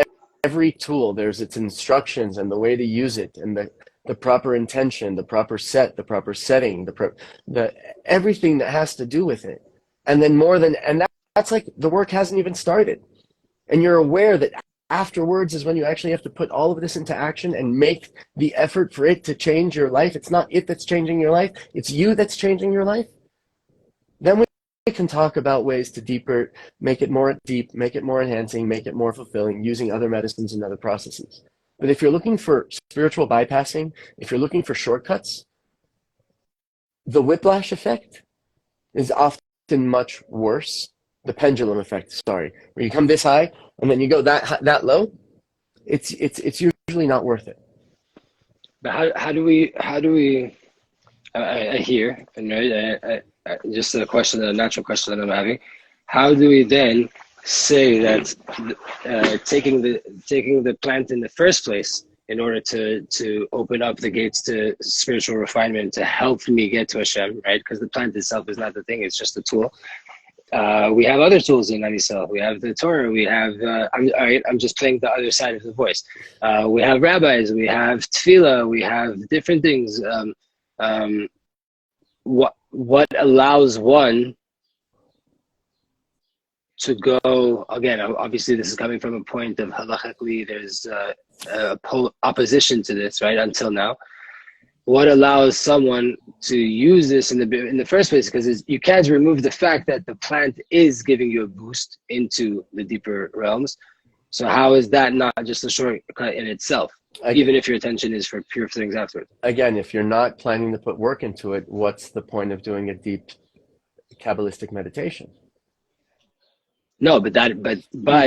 every tool, there's its instructions and the way to use it, and the proper intention, the proper set, the proper setting, the everything that has to do with it. And then that's like the work hasn't even started. And you're aware that afterwards is when you actually have to put all of this into action and make the effort for it to change your life. It's not it that's changing your life. It's you that's changing your life. Then we can talk about ways to make it more deep, make it more enhancing, make it more fulfilling, using other medicines and other processes. But if you're looking for spiritual bypassing, if you're looking for shortcuts, the whiplash effect is often much worse. The pendulum effect, where you come this high and then you go that low, it's usually not worth it. But how do we I hear, and right, I just a natural question that I'm having. How do we then say that taking the plant in the first place in order to open up the gates to spiritual refinement to help me get to Hashem, right? Because the plant itself is not the thing; it's just a tool. We have other tools in Anisel. We have the Torah. We have, I'm just playing the other side of the voice. We have rabbis. We have tefillah. We have different things. What allows one to go, again, obviously this is coming from a point of halachically, there's opposition to this, right, until now. What allows someone to use this in the first place? Because you can't remove the fact that the plant is giving you a boost into the deeper realms. So how is that not just a shortcut in itself, even if your attention is for pure things afterwards? Again, if you're not planning to put work into it, what's the point of doing a deep Kabbalistic meditation? No, but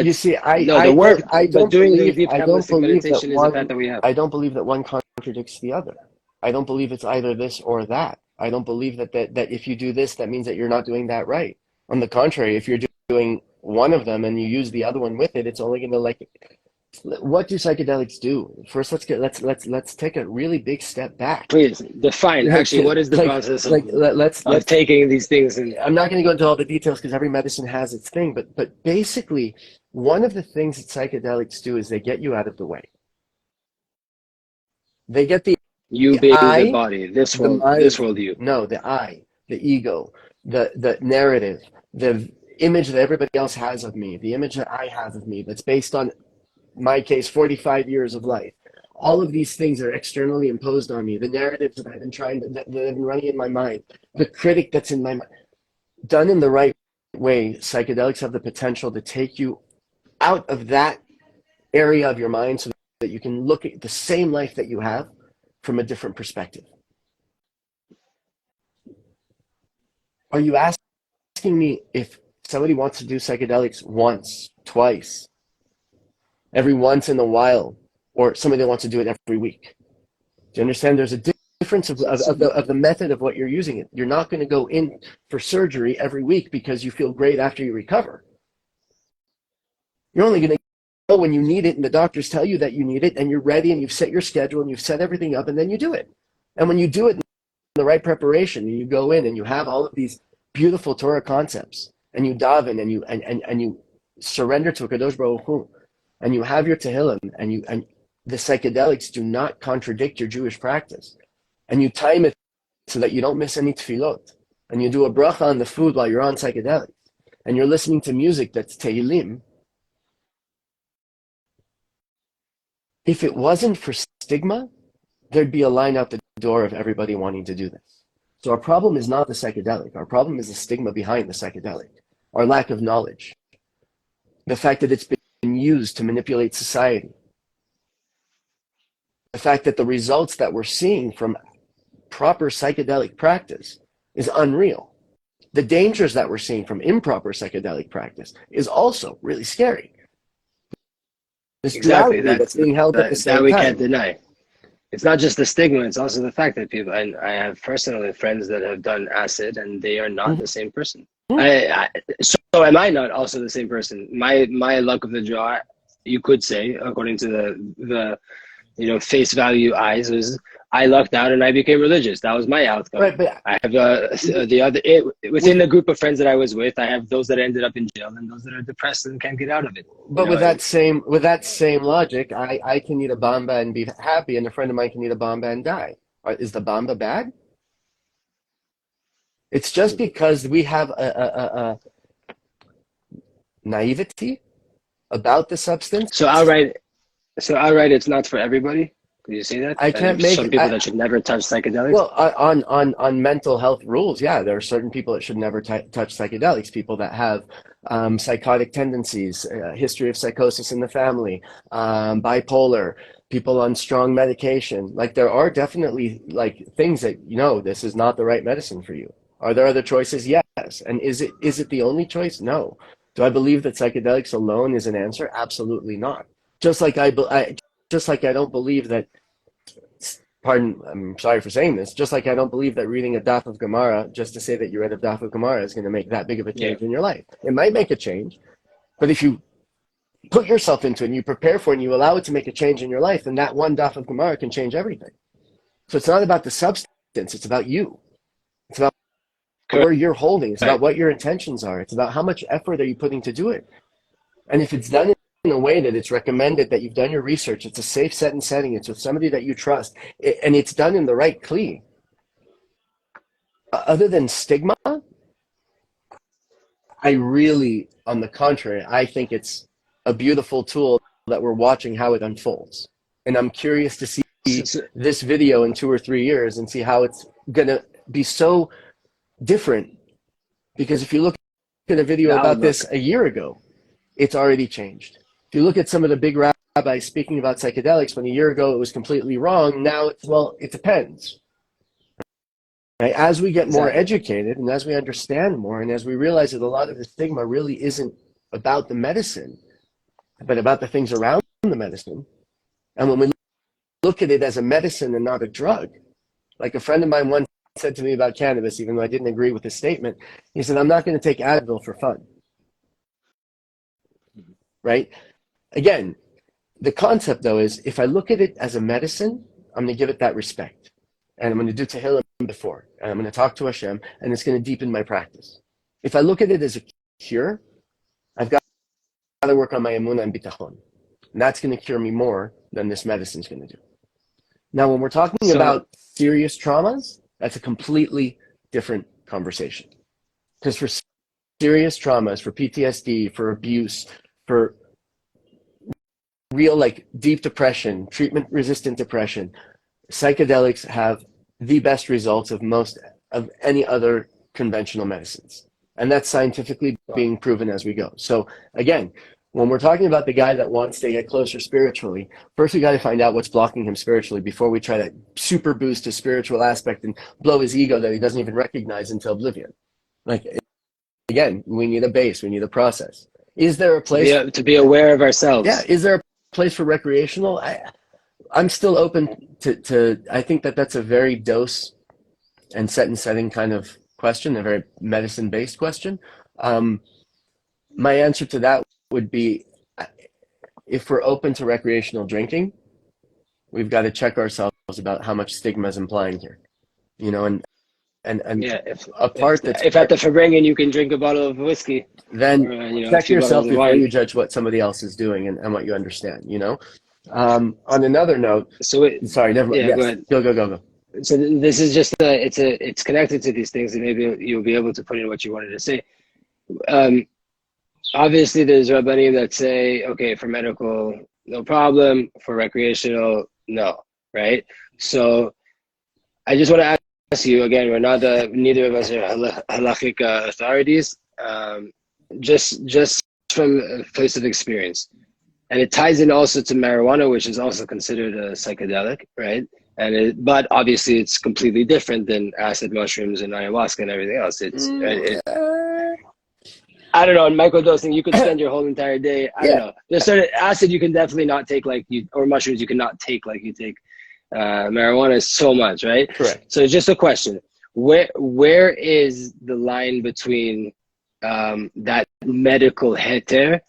you see, doing the deep Kabbalistic meditation is the path that we have. I don't believe that one contradicts the other. I don't believe it's either this or that. I don't believe that if you do this, that means that you're not doing that right. On the contrary, if you're doing one of them and you use the other one with it, it's only going to what do psychedelics do? First, let's take a really big step back. Please define actually what is the process of taking these things. And I'm not going to go into all the details because every medicine has its thing, but basically, one of the things that psychedelics do is they get you out of the way. They get the body, this world you. No, the I, the ego, the narrative, the image that everybody else has of me, the image that I have of me that's based on, my case, 45 years of life. All of these things are externally imposed on me. The narratives that I've been that have been running in my mind, the critic that's in my mind. Done in the right way, psychedelics have the potential to take you out of that area of your mind so that you can look at the same life that you have from a different perspective. Are you asking me if somebody wants to do psychedelics once, twice, every once in a while, or somebody that wants to do it every week? Do you understand? There's a difference of the method of what you're using it. You're not going to go in for surgery every week because you feel great after you recover. You're only going to go when you need it and the doctors tell you that you need it and you're ready and you've set your schedule and you've set everything up and then you do it. And when you do it in the right preparation, you go in and you have all of these beautiful Torah concepts and you daven and you surrender to Kadosh Baruch Hu and you have your Tehillim and the psychedelics do not contradict your Jewish practice. And you time it so that you don't miss any tefillot. And you do a bracha on the food while you're on psychedelics. And you're listening to music that's Tehillim. If it wasn't for stigma, there'd be a line out the door of everybody wanting to do this. So our problem is not the psychedelic. Our problem is the stigma behind the psychedelic, our lack of knowledge, the fact that it's been used to manipulate society, the fact that the results that we're seeing from proper psychedelic practice is unreal. The dangers that we're seeing from improper psychedelic practice is also really scary. This Exactly. duality that's being held at the That same we time. can't deny. It's not just the stigma, it's also the fact that people, and I have personally friends that have done acid and they are not the same person. So am I not also the same person? My luck of the draw, you could say, according to the face value eyes, was I lucked out and I became religious. That was my outcome. Right, but I have within the group of friends that I was with, I have those that ended up in jail and those that are depressed and can't get out of it. But with that same logic, I can eat a bamba and be happy, and a friend of mine can eat a bamba and die. Is the bamba bad? It's just because we have a naivety about the substance. So outright, it's not for everybody. Did you say that? I can't make some people that should never touch psychedelics. Well, on mental health rules, yeah, there are certain people that should never touch psychedelics. People that have psychotic tendencies, history of psychosis in the family, bipolar, people on strong medication. Like there are definitely like things that this is not the right medicine for you. Are there other choices? Yes. And is it the only choice? No. Do I believe that psychedelics alone is an answer? Absolutely not. Just like I don't believe that, I'm sorry for saying this, just like I don't believe that reading a daf of Gemara, just to say that you read a daf of Gemara, is going to make that big of a change in your life. It might make a change, but if you put yourself into it and you prepare for it and you allow it to make a change in your life, then that one daf of Gemara can change everything. So it's not about the substance, it's about you. It's about where you're holding. It's about what your intentions are. It's about how much effort are you putting to do it. And if it's done in a way that it's recommended, that you've done your research, it's a safe set and setting, it's with somebody that you trust, and it's done in the right kli. Other than stigma, I really, on the contrary, I think it's a beautiful tool that we're watching how it unfolds. And I'm curious to see this video in 2 or 3 years and see how it's going to be so different. Because if you look at a video about this a year ago, it's already changed. If you look at some of the big rabbis speaking about psychedelics, when a year ago it was completely wrong, now it depends. Right? As we get more educated and as we understand more and as we realize that a lot of the stigma really isn't about the medicine, but about the things around the medicine. And when we look at it as a medicine and not a drug, like a friend of mine once said to me about cannabis, even though I didn't agree with his statement, he said, I'm not going to take Advil for fun. Right? Again, the concept though is if I look at it as a medicine, I'm going to give it that respect. And I'm going to do Tehillim before. And I'm going to talk to Hashem, and it's going to deepen my practice. If I look at it as a cure, I've got to work on my emunah and bitachon. And that's going to cure me more than this medicine's going to do. Now, when we're talking about serious traumas, that's a completely different conversation. Because for serious traumas, for PTSD, for abuse, for real deep depression, treatment-resistant depression, psychedelics have the best results of any other conventional medicines. And that's scientifically being proven as we go. So again, when we're talking about the guy that wants to get closer spiritually, first we got to find out what's blocking him spiritually before we try to super boost his spiritual aspect and blow his ego that he doesn't even recognize into oblivion. Again, we need a base, we need a process. Is there a place to be aware of ourselves? Yeah, is there a place for recreational? I'm still open to I think that's a very dose and set and setting kind of question, a very medicine-based question. My answer to that would be, if we're open to recreational drinking, we've got to check ourselves about how much stigma is implying here. And yeah, if at the Farbrengen you can drink a bottle of whiskey, then check yourself before you judge what somebody else is doing and what you understand. On another note, sorry, never mind. Yeah, yes. Go ahead. Go. So this is just it's connected to these things, and maybe you'll be able to put in what you wanted to say. Obviously, there's rabbanim that say, okay, for medical, no problem. For recreational, no, right? So I just want to ask you again. We're not neither of us are halachic authorities. Just from a place of experience, and it ties in also to marijuana, which is also considered a psychedelic, right? But obviously it's completely different than acid mushrooms and ayahuasca and everything else. I don't know. In microdosing, you could spend your whole entire day. I don't know. There's certain acid you can definitely not take or mushrooms you cannot take like you take marijuana so much, right? Correct. So it's just a question: where is the line between that medical heter,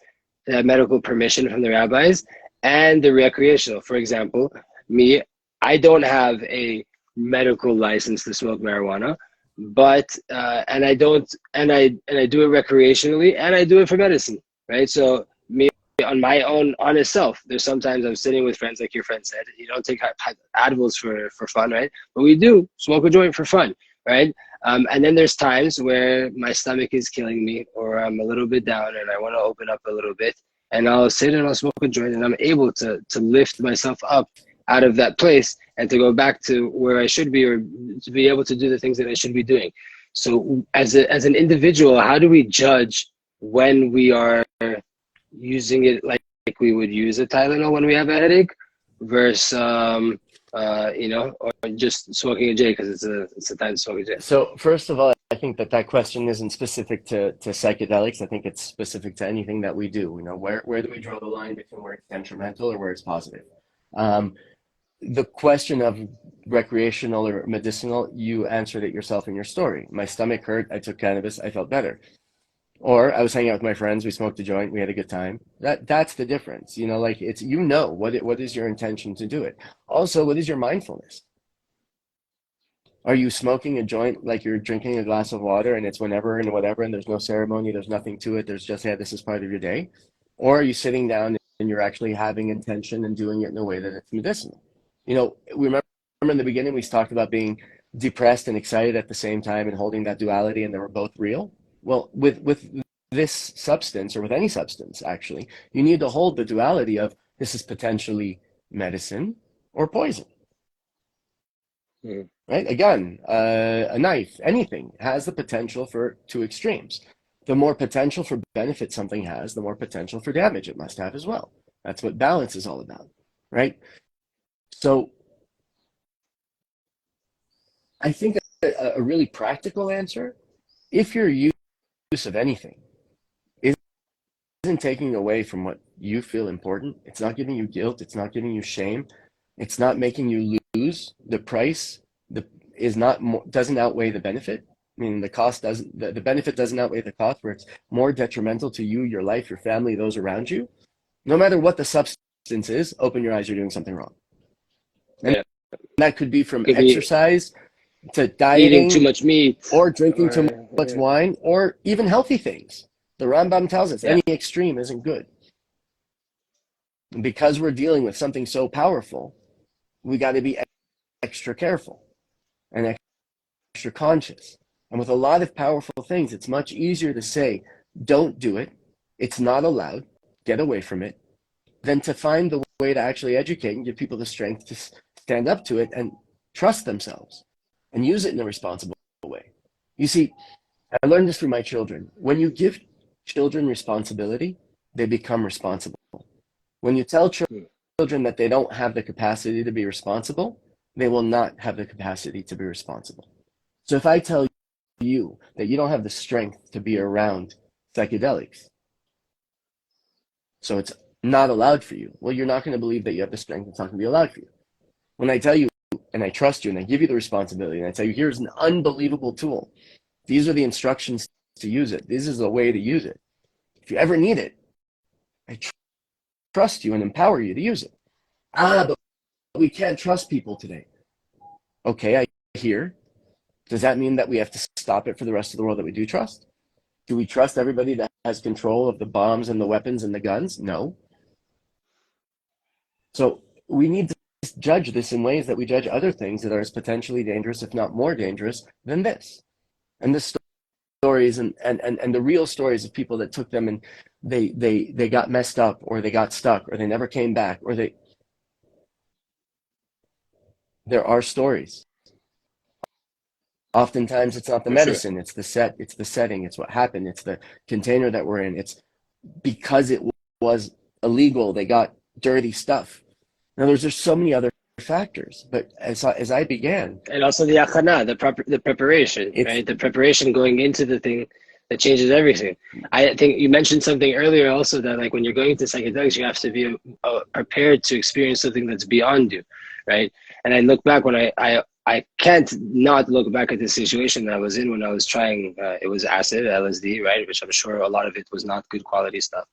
that medical permission from the rabbis, and the recreational? For example, me, I don't have a medical license to smoke marijuana, but and I don't, and I do it recreationally, and I do it for medicine, right? So me, on my own honest self, there's sometimes I'm sitting with friends, like your friend said, you don't take edibles for fun, right? But we do smoke a joint for fun, right? And then there's times where my stomach is killing me, or I'm a little bit down and I want to open up a little bit, and I'll sit and I'll smoke a joint, and I'm able to lift myself up out of that place and to go back to where I should be, or to be able to do the things that I should be doing. So as an individual, how do we judge when we are using it like we would use a Tylenol when we have a headache versus or just smoking a J because it's a time to smoke a J? So first of all, I think that question isn't specific to psychedelics. I think it's specific to anything that we do. Where do we draw the line between where it's detrimental or where it's positive? The question of recreational or medicinal, you answered it yourself in your story. My stomach hurt, I took cannabis, I felt better. Or I was hanging out with my friends, we smoked a joint, we had a good time. That's the difference. It's what is your intention to do it? Also, what is your mindfulness? Are you smoking a joint like you're drinking a glass of water and it's whenever and whatever and there's no ceremony, there's nothing to it, there's just, yeah, this is part of your day? Or are you sitting down and you're actually having intention and doing it in a way that it's medicinal? We remember in the beginning, we talked about being depressed and excited at the same time and holding that duality, and they were both real. Well, with this substance, or with any substance, actually, you need to hold the duality of this is potentially medicine or poison. Right? A gun, a knife, anything has the potential for two extremes. The more potential for benefit something has, the more potential for damage it must have as well. That's what balance is all about, right? So I think a really practical answer, if your use of anything isn't taking away from what you feel important, it's not giving you guilt, it's not giving you shame, it's not making you lose, the price doesn't outweigh the benefit. I mean, the benefit doesn't outweigh the cost, where it's more detrimental to you, your life, your family, those around you. No matter what the substance is, open your eyes, you're doing something wrong. And that could be from exercise to dieting, eating too much meat, or drinking too much wine, or even healthy things. The Rambam tells us any extreme isn't good. And because we're dealing with something so powerful, we got to be extra careful and extra conscious. And with a lot of powerful things, it's much easier to say, don't do it, it's not allowed, get away from it, than to find the way to actually educate and give people the strength to stand up to it and trust themselves and use it in a responsible way. You see, I learned this through my children. When you give children responsibility, they become responsible. When you tell children that they don't have the capacity to be responsible, they will not have the capacity to be responsible. So if I tell you that you don't have the strength to be around psychedelics, so it's not allowed for you, well, you're not going to believe that you have the strength. It's not going to be allowed for you. When I tell you, and I trust you, and I give you the responsibility, and I tell you, here's an unbelievable tool. These are the instructions to use it. This is the way to use it. If you ever need it, I trust you and empower you to use it. But we can't trust people today. Okay, I hear. Does that mean that we have to stop it for the rest of the world that we do trust? Do we trust everybody that has control of the bombs and the weapons and the guns? No. So we need to judge this in ways that we judge other things that are as potentially dangerous, if not more dangerous, than this. And the stories and the real stories of people that took them and they got messed up, or they got stuck, or they never came back, or there are stories Oftentimes it's not the For sure. medicine, it's the setting, it's what happened, it's the container that we're in. It's because it was illegal, they got dirty stuff. In other words, there's so many other factors. But as I began, And also the achana, the preparation, it's right? The preparation going into the thing that changes everything. I think you mentioned something earlier also that like when you're going into psychedelics, you have to be prepared to experience something that's beyond you, right? And I look back when I can't not look back at the situation that I was in when I was trying, it was acid, LSD, right? Which I'm sure a lot of it was not good quality stuff,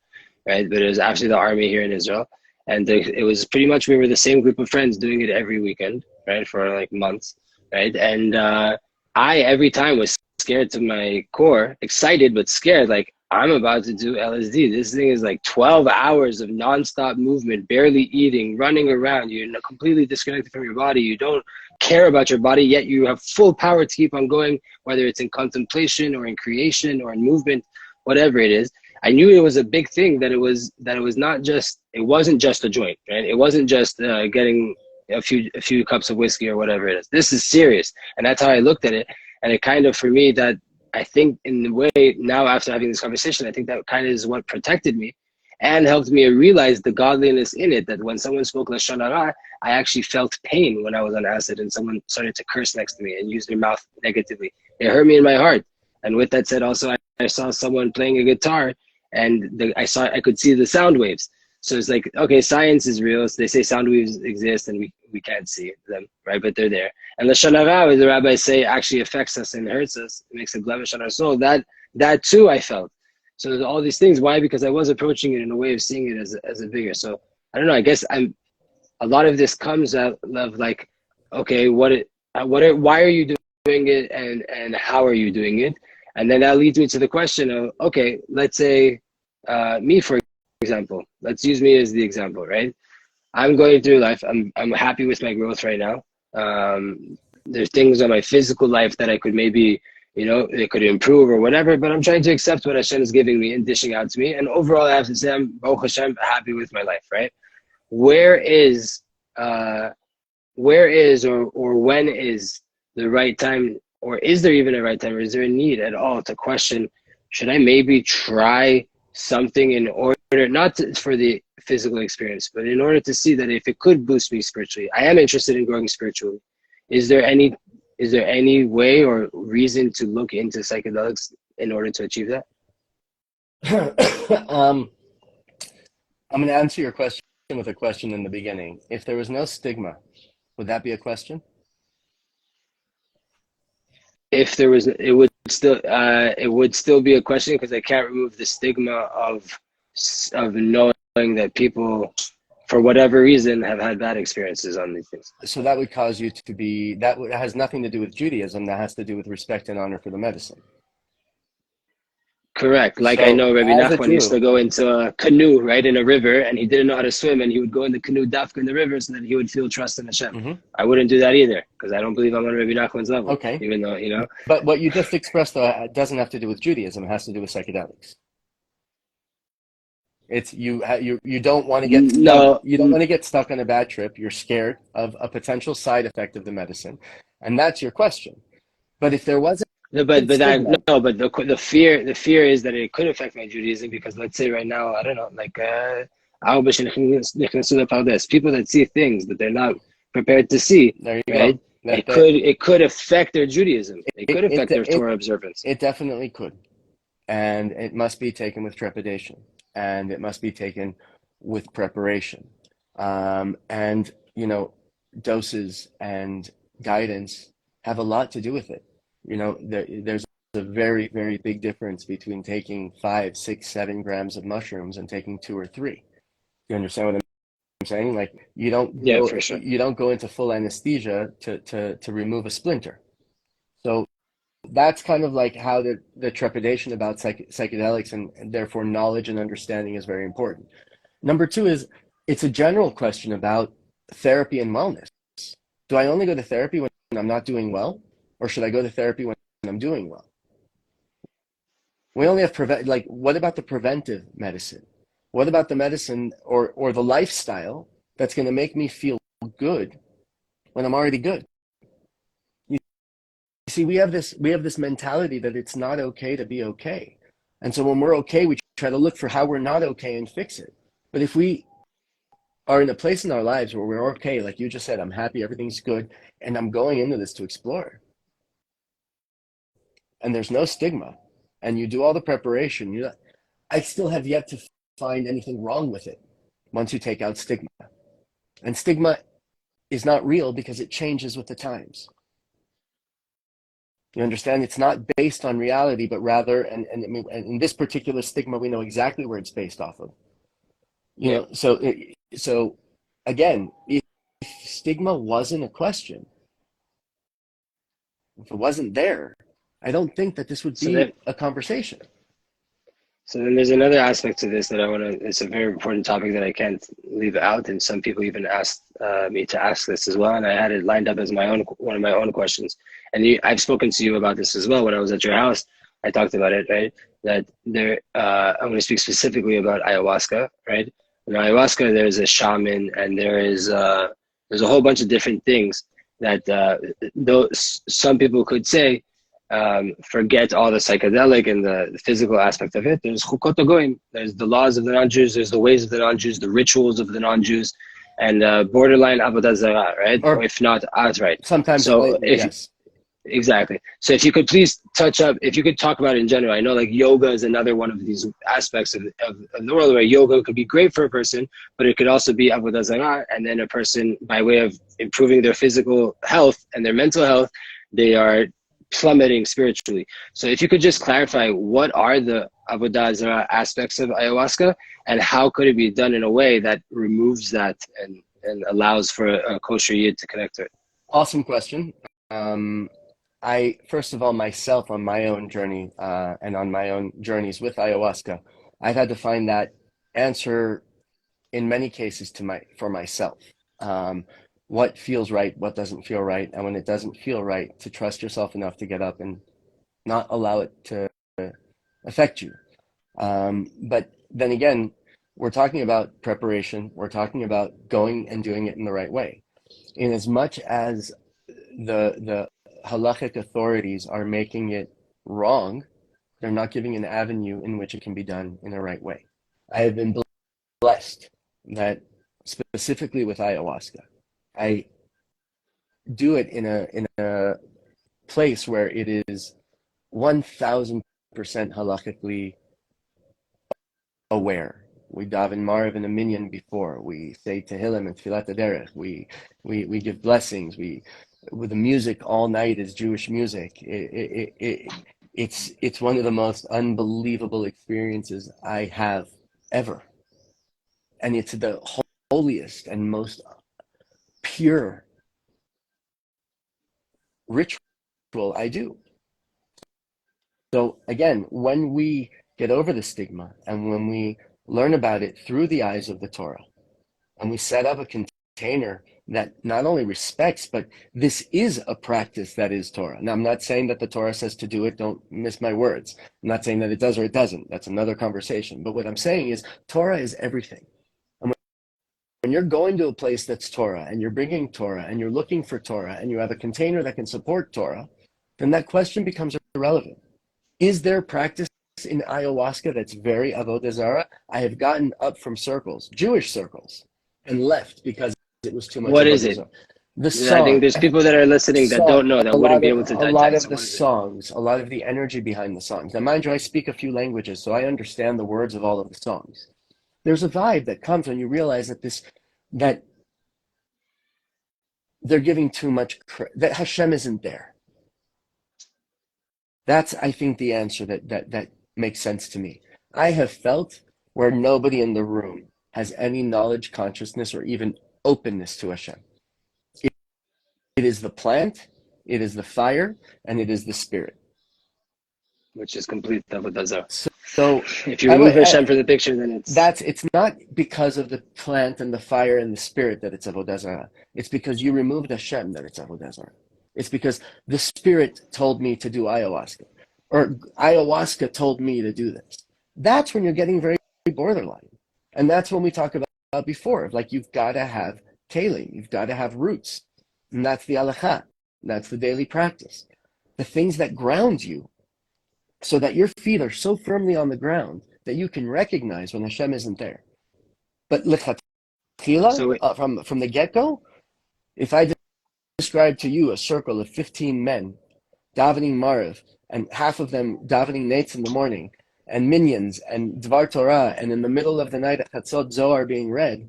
right? But it was actually the army here in Israel. And it was pretty much, we were the same group of friends doing it every weekend, right? For like months, right? And I, every time was scared to my core, excited, but scared. Like, I'm about to do LSD. This thing is like 12 hours of nonstop movement, barely eating, running around. You're completely disconnected from your body. You don't care about your body, yet you have full power to keep on going, whether it's in contemplation or in creation or in movement, whatever it is. I knew it was a big thing, that it wasn't just a joint, right? It wasn't just getting a few cups of whiskey or whatever it is. This is serious. And that's how I looked at it. And it kind of, for me, that I think in the way now after having this conversation, I think that kind of is what protected me and helped me realize the godliness in it, that when someone spoke Lashon Hara, I actually felt pain when I was on acid and someone started to curse next to me and use their mouth negatively. It hurt me in my heart. And with that said, also, I saw someone playing a guitar and I could see the sound waves. So it's like, okay, science is real. So they say sound waves exist and we can't see them, right? But they're there. And Lashon Hara, as the rabbis say, actually affects us and hurts us. It makes a blemish on our soul. That too I felt. So there's all these things. Why? Because I was approaching it in a way of seeing it as a bigger. So I don't know. I guess a lot of this comes out of like, okay, why are you doing it, and how are you doing it? And then that leads me to the question of, okay, let's say me, for example. Let's use me as the example, right? I'm going through life. I'm happy with my growth right now. There's things on my physical life that I could maybe, it could improve or whatever, but I'm trying to accept what Hashem is giving me and dishing out to me. And overall, I have to say, I'm, Baruch Hashem, happy with my life, right? Where is, or when is the right time, or is there even a right time, or is there a need at all to question, should I maybe try something in order, not for the physical experience, but in order to see that if it could boost me spiritually? I am interested in growing spiritually. Is there any way or reason to look into psychedelics in order to achieve that? I'm going to answer your question with a question in the beginning. If there was no stigma, would that be a question? If there was, it would still be a question, because I can't remove the stigma of knowing that people, for whatever reason, have had bad experiences on these things. So that would cause you to be, that has nothing to do with Judaism. That has to do with respect and honor for the medicine. Correct. Like, So, I know Rabbi as a Nachman used Jew, to go into a canoe, right, in a river, and he didn't know how to swim, and he would go in the canoe dafka in the river so that he would feel trust in Hashem. mm-hmm. I wouldn't do that either, because I don't believe I'm on Rabbi Nachman's level. Okay. Even though, But what you just expressed, though, doesn't have to do with Judaism. It has to do with psychedelics. It's you don't want to get stuck. No. You don't want to get stuck on a bad trip. You're scared of a potential side effect of the medicine, and that's your question. But if there wasn't, But the fear is that it could affect my Judaism, because let's say right now, I don't know, like people that see things that they're not prepared to see, there you right? go. It could affect their Judaism. It could affect their Torah observance. It definitely could, and it must be taken with trepidation, and it must be taken with preparation, and doses and guidance have a lot to do with it. There's a very, very big difference between taking 5, 6, 7 grams of mushrooms and taking 2 or 3. You understand what I'm saying? Like, For sure. You don't go into full anesthesia to remove a splinter. So that's kind of like how the trepidation about psychedelics and therefore knowledge and understanding is very important. Number 2 is, it's a general question about therapy and wellness. Do I only go to therapy when I'm not doing well? Or should I go to therapy when I'm doing well? We only have what about the preventive medicine? What about the medicine or the lifestyle that's going to make me feel good when I'm already good? see, we have this mentality that it's not okay to be okay. And so when we're okay, we try to look for how we're not okay and fix it. But if we are in a place in our lives where we're okay, like you just said, I'm happy, everything's good, and I'm going into this to explore, and there's no stigma, and you do all the preparation, I still have yet to find anything wrong with it once you take out stigma. And stigma is not real because it changes with the times. You understand? It's not based on reality, but rather, and in this particular stigma, we know exactly where it's based off of. You know, so again, if stigma wasn't a question, if it wasn't there, I don't think that this would be a conversation. So then there's another aspect to this that it's a very important topic that I can't leave out. And some people even asked me to ask this as well. And I had it lined up as one of my own questions. And I've spoken to you about this as well. When I was at your house, I talked about it, right? That I'm going to speak specifically about ayahuasca, right? In ayahuasca, there's a shaman and there's a whole bunch of different things that some people could say, forget all the psychedelic and the physical aspect of it. There's chukot hagoyim. There's the laws of the non-Jews. There's the ways of the non-Jews, the rituals of the non-Jews, and borderline avodah zarah, right? Or if not, outright. Sometimes, so yes. Exactly. So if you could please if you could talk about it in general. I know like yoga is another one of these aspects of the world where yoga could be great for a person, but it could also be avodah zarah, and then a person, by way of improving their physical health and their mental health, they are plummeting spiritually. So if you could just clarify, what are the avodah zarah aspects of ayahuasca, and how could it be done in a way that removes that and allows for a kosher yid to connect to it? Awesome question. I, first of all, myself on my own journey and on my own journeys with ayahuasca, I've had to find that answer in many cases for myself. What feels right, what doesn't feel right, and when it doesn't feel right, to trust yourself enough to get up and not allow it to affect you. But then again, we're talking about preparation. We're talking about going and doing it in the right way. In as much as the halachic authorities are making it wrong, they're not giving an avenue in which it can be done in the right way. I have been blessed that specifically with ayahuasca, I do it in a place where it is 1,000% halachically aware. We daven Mariv and a minyan before. We say Tehillim and Tfilat HaDerech. We give blessings. With the music all night is Jewish music. It's one of the most unbelievable experiences I have ever. And it's the holiest and most pure ritual I do. So again, when we get over the stigma and when we learn about it through the eyes of the Torah, and we set up a container that not only respects, but this is a practice that is Torah. Now, I'm not saying that the Torah says to do it. Don't miss my words. I'm not saying that it does or it doesn't. That's another conversation. But what I'm saying is Torah is everything. And when you're going to a place that's Torah and you're bringing Torah and you're looking for Torah and you have a container that can support Torah, then that question becomes irrelevant. Is there practice in ayahuasca that's very avodah zarah? I have gotten up from circles, Jewish circles, and left because it was too much. What is it? The song. I think there's people that are listening that don't know, that wouldn't be able to digest. A lot of the songs, a lot of the energy behind the songs. Now, mind you, I speak a few languages, so I understand the words of all of the songs. There's a vibe that comes when you realize that they're giving too much that Hashem isn't there. That's, I think, the answer that makes sense to me. I have felt where nobody in the room has any knowledge, consciousness, or even openness to Hashem. It is the plant, it is the fire, and it is the spirit. Which is complete avodah zarah. So if you remove Hashem for the picture, then it's not because of the plant and the fire and the spirit that it's avodah zarah. It's because you removed Hashem that it's avodah zarah. It's because the spirit told me to do ayahuasca, or ayahuasca told me to do this. That's when you're getting very borderline. And that's when we talked about before, like you've got to have kelim, you've got to have roots. And that's the halakha, that's the daily practice. the things that ground you, so that your feet are so firmly on the ground that you can recognize when Hashem isn't there. But So wait, from the get-go, if I describe to you a circle of 15 men davening Mariv, and half of them davening Nates in the morning, and minions, and Dvar Torah, and in the middle of the night, Chatzot Zohar being read,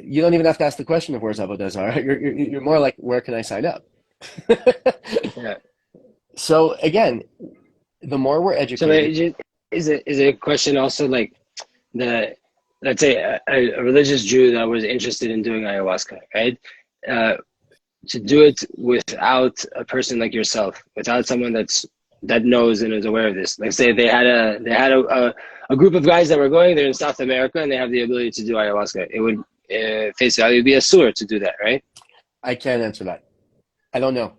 you don't even have to ask the question of where's Avodah Zarah. You're more like, where can I sign up? yeah. So again, the more we're So educated, is it a question also like the, let's say a religious Jew that was interested in doing ayahuasca, right? To do it without a person like yourself, without someone that knows and is aware of this. Like say they had a group of guys that were going, they're in South America and they have the ability to do ayahuasca. It would face value be a sewer to do that, right? I can't answer that. I don't know.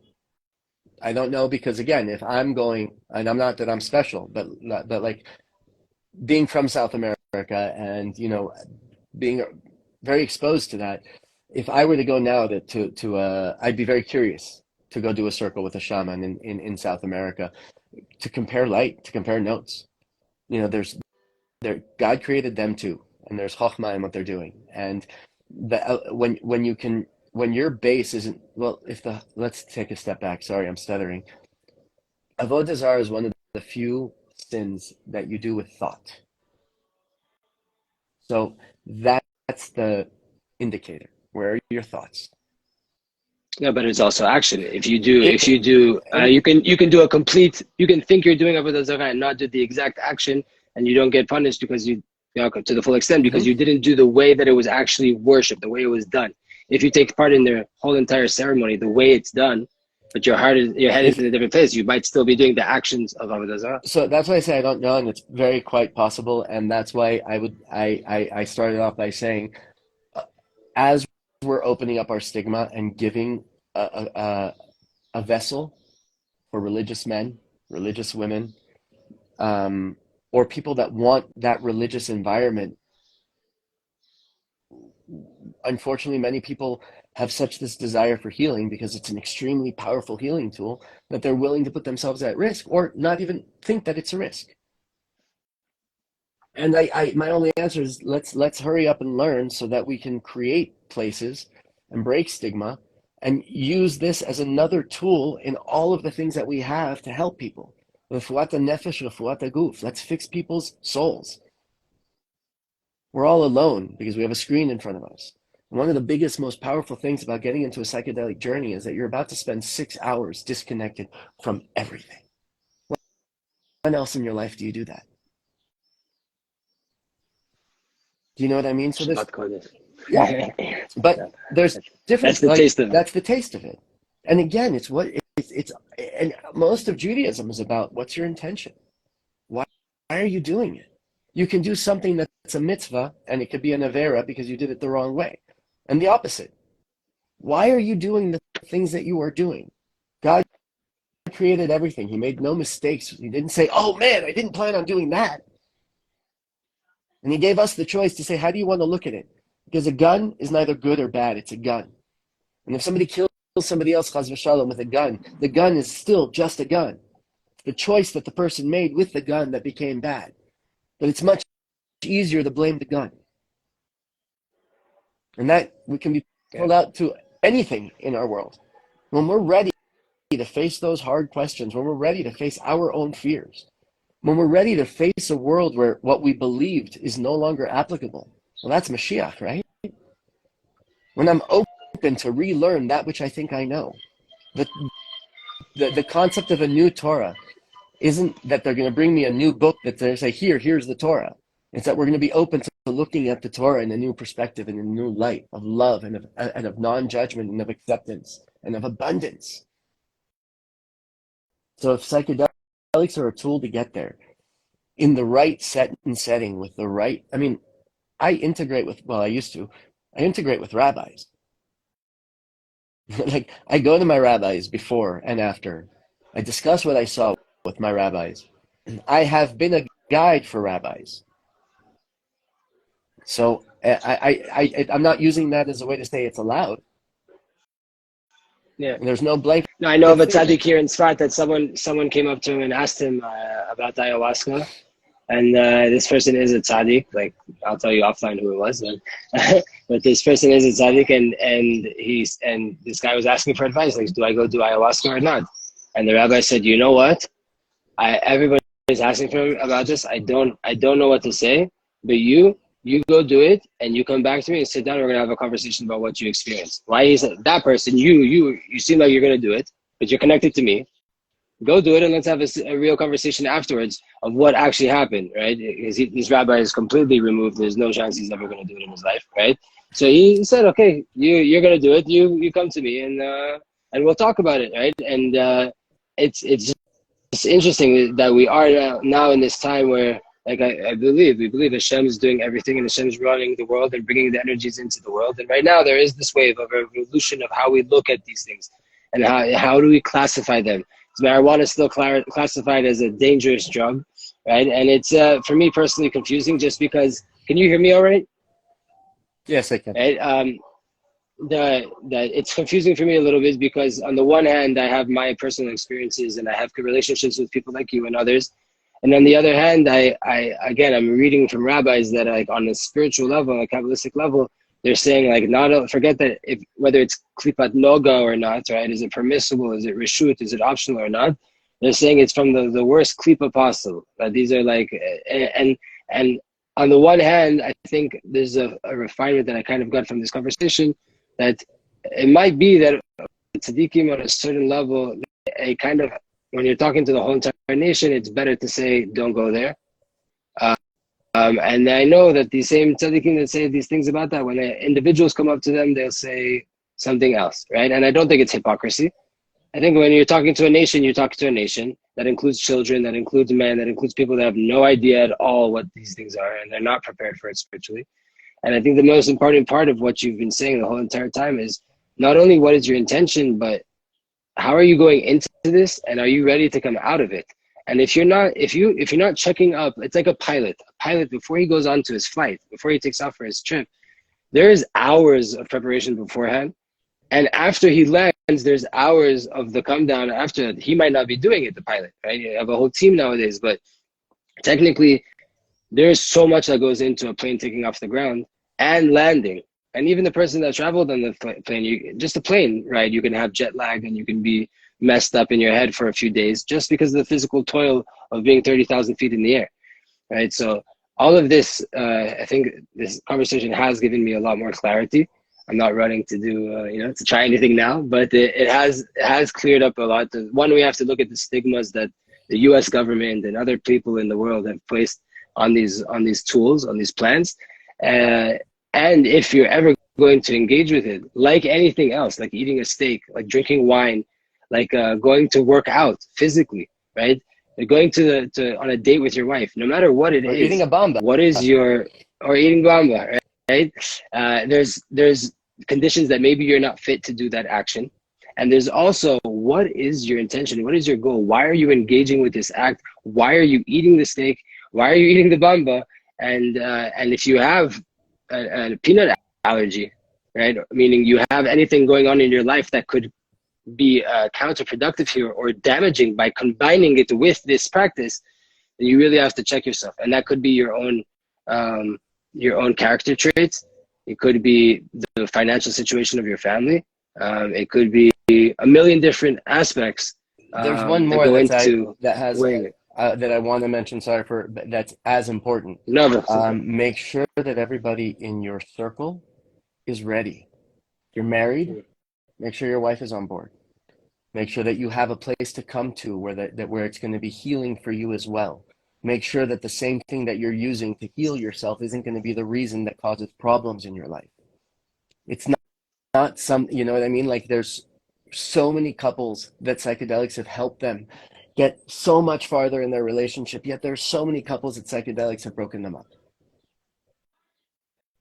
I don't know because again, if I'm going, and I'm not that I'm special, but like being from South America and being very exposed to that, if I were to go now I'd be very curious to go do a circle with a shaman in South America to compare light, to compare notes. God created them too, and there's chokhmah in what they're doing, and when your base isn't well, let's take a step back. Sorry, I'm stuttering. Avodah Zarah is one of the few sins that you do with thought. So that's the indicator. Where are your thoughts? No, but it's also action. If you do, you can do you can think you're doing Avodah Zarah and not do the exact action, and you don't get punished because you know, to the full extent because you didn't do the way that it was actually worshipped, the way it was done. If you take part in the whole entire ceremony, the way it's done, but your head is in a different place, you might still be doing the actions of Avodah Zarah. So that's why I say I don't know, and it's very quite possible, and that's why I started off by saying, as we're opening up our stigma and giving a vessel for religious men, religious women, or people that want that religious environment. Unfortunately, many people have such this desire for healing because it's an extremely powerful healing tool that they're willing to put themselves at risk or not even think that it's a risk. And my only answer is let's hurry up and learn so that we can create places and break stigma and use this as another tool in all of the things that we have to help people. Refuat nefesh, refuat guf. Let's fix people's souls. We're all alone because we have a screen in front of us. And one of the biggest, most powerful things about getting into a psychedelic journey is that you're about to spend 6 hours disconnected from everything. When else in your life do you do that? Do you know what I mean? So this, yeah, but there's different. That's the taste of it. That's the taste of it. And again, it's and most of Judaism is about what's your intention. Why are you doing it? You can do something that's a mitzvah, and it could be an avera because you did it the wrong way. And the opposite. Why are you doing the things that you are doing? God created everything. He made no mistakes. He didn't say, oh man, I didn't plan on doing that. And he gave us the choice to say, how do you want to look at it? Because a gun is neither good or bad. It's a gun. And if somebody kills somebody else, chas v'shalom, with a gun, the gun is still just a gun. The choice that the person made with the gun that became bad. But it's much easier to blame the gun. And that we can be pulled out to anything in our world. When we're ready to face those hard questions, when we're ready to face our own fears, when we're ready to face a world where what we believed is no longer applicable, well, that's Mashiach, right? When I'm open to relearn that which I think I know. The concept of a new Torah isn't that they're going to bring me a new book that they say, here's the Torah. It's that we're going to be open to looking at the Torah in a new perspective, in a new light of love and of non-judgment and of acceptance and of abundance. So if psychedelics are a tool to get there, in the right set and setting with the right, I integrate with rabbis. Like, I go to my rabbis before and after. I discuss what I saw with my rabbis. I have been a guide for rabbis. So I'm not using that as a way to say it's allowed. Yeah. There's no blanket No, I know of a statement. tzaddik here in Sfat that someone came up to him and asked him about ayahuasca, and this person is a tzaddik. Like, I'll tell you offline who it was, but this person is a tzaddik, and this guy was asking for advice, like, do I go do ayahuasca or not? And the rabbi said, you know what? Everybody is asking for about this. I don't know what to say, but you go do it, and you come back to me and sit down. We're gonna have a conversation about what you experienced. Why is that person? You seem like you're gonna do it, but you're connected to me. Go do it, and let's have a real conversation afterwards of what actually happened, right? Because this rabbi is completely removed. There's no chance he's ever gonna do it in his life, right? So he said, okay, you're gonna do it. You come to me, and we'll talk about it, right? And it's interesting that we are now in this time where, like, we believe Hashem is doing everything, and Hashem is running the world and bringing the energies into the world. And right now there is this wave of a revolution of how we look at these things, and how do we classify them. Is marijuana still classified as a dangerous drug, right? And it's for me personally confusing, just because. Can you hear me all right? Yes, I can. Right. That it's confusing for me a little bit, because on the one hand I have my personal experiences and I have good relationships with people like you and others, and on the other hand I'm reading from rabbis that, like, on a spiritual level, a Kabbalistic level, they're saying, like, forget that whether it's klipat noga or not, right? Is it permissible? Is it reshut? Is it optional or not? They're saying it's from the worst klipa possible. That these are like, and on the one hand, I think there's a refinement that I kind of got from this conversation, that it might be that tzaddikim on a certain level, when you're talking to the whole entire nation, it's better to say, don't go there. And I know that these same tzaddikim that say these things about that, when individuals come up to them, they'll say something else, right? And I don't think it's hypocrisy. I think when you're talking to a nation, you're talking to a nation. That includes children, that includes men, that includes people that have no idea at all what these things are, and they're not prepared for it spiritually. And I think the most important part of what you've been saying the whole entire time is not only what is your intention, but how are you going into this, and are you ready to come out of it? And if you're not checking up, it's like a pilot. A pilot, before he goes on to his flight, before he takes off for his trip, there is hours of preparation beforehand. And after he lands, there's hours of the come down after that. He might not be doing it, the pilot, right? You have a whole team nowadays, but technically there's so much that goes into a plane taking off the ground and landing. And even the person that traveled on the plane, just a plane ride, you can have jet lag and you can be messed up in your head for a few days just because of the physical toil of being 30,000 feet in the air, right? So all of this, I think this conversation has given me a lot more clarity. I'm not running to do, to try anything now, but it has cleared up a lot. One, we have to look at the stigmas that the U.S. government and other people in the world have placed on these tools, on these plants. And if you're ever going to engage with it, like anything else, like eating a steak, like drinking wine, like going to work out physically, right? Like going on a date with your wife, no matter what it is. Eating a bamba. Or eating bamba, right? There's conditions that maybe you're not fit to do that action. And there's also, what is your intention? What is your goal? Why are you engaging with this act? Why are you eating the steak? Why are you eating the bamba? And if you have a peanut allergy, right? Meaning you have anything going on in your life that could be counterproductive here or damaging by combining it with this practice, then you really have to check yourself. And that could be your own character traits. It could be the financial situation of your family. It could be a million different aspects. There's one more that I want to mention. That's as important. No, make sure that everybody in your circle is ready. You're married. Make sure your wife is on board. Make sure that you have a place to come to where it's going to be healing for you as well. Make sure that the same thing that you're using to heal yourself isn't going to be the reason that causes problems in your life. It's not some, you know what I mean? Like, there's so many couples that psychedelics have helped them get so much farther in their relationship, yet there's so many couples that psychedelics have broken them up.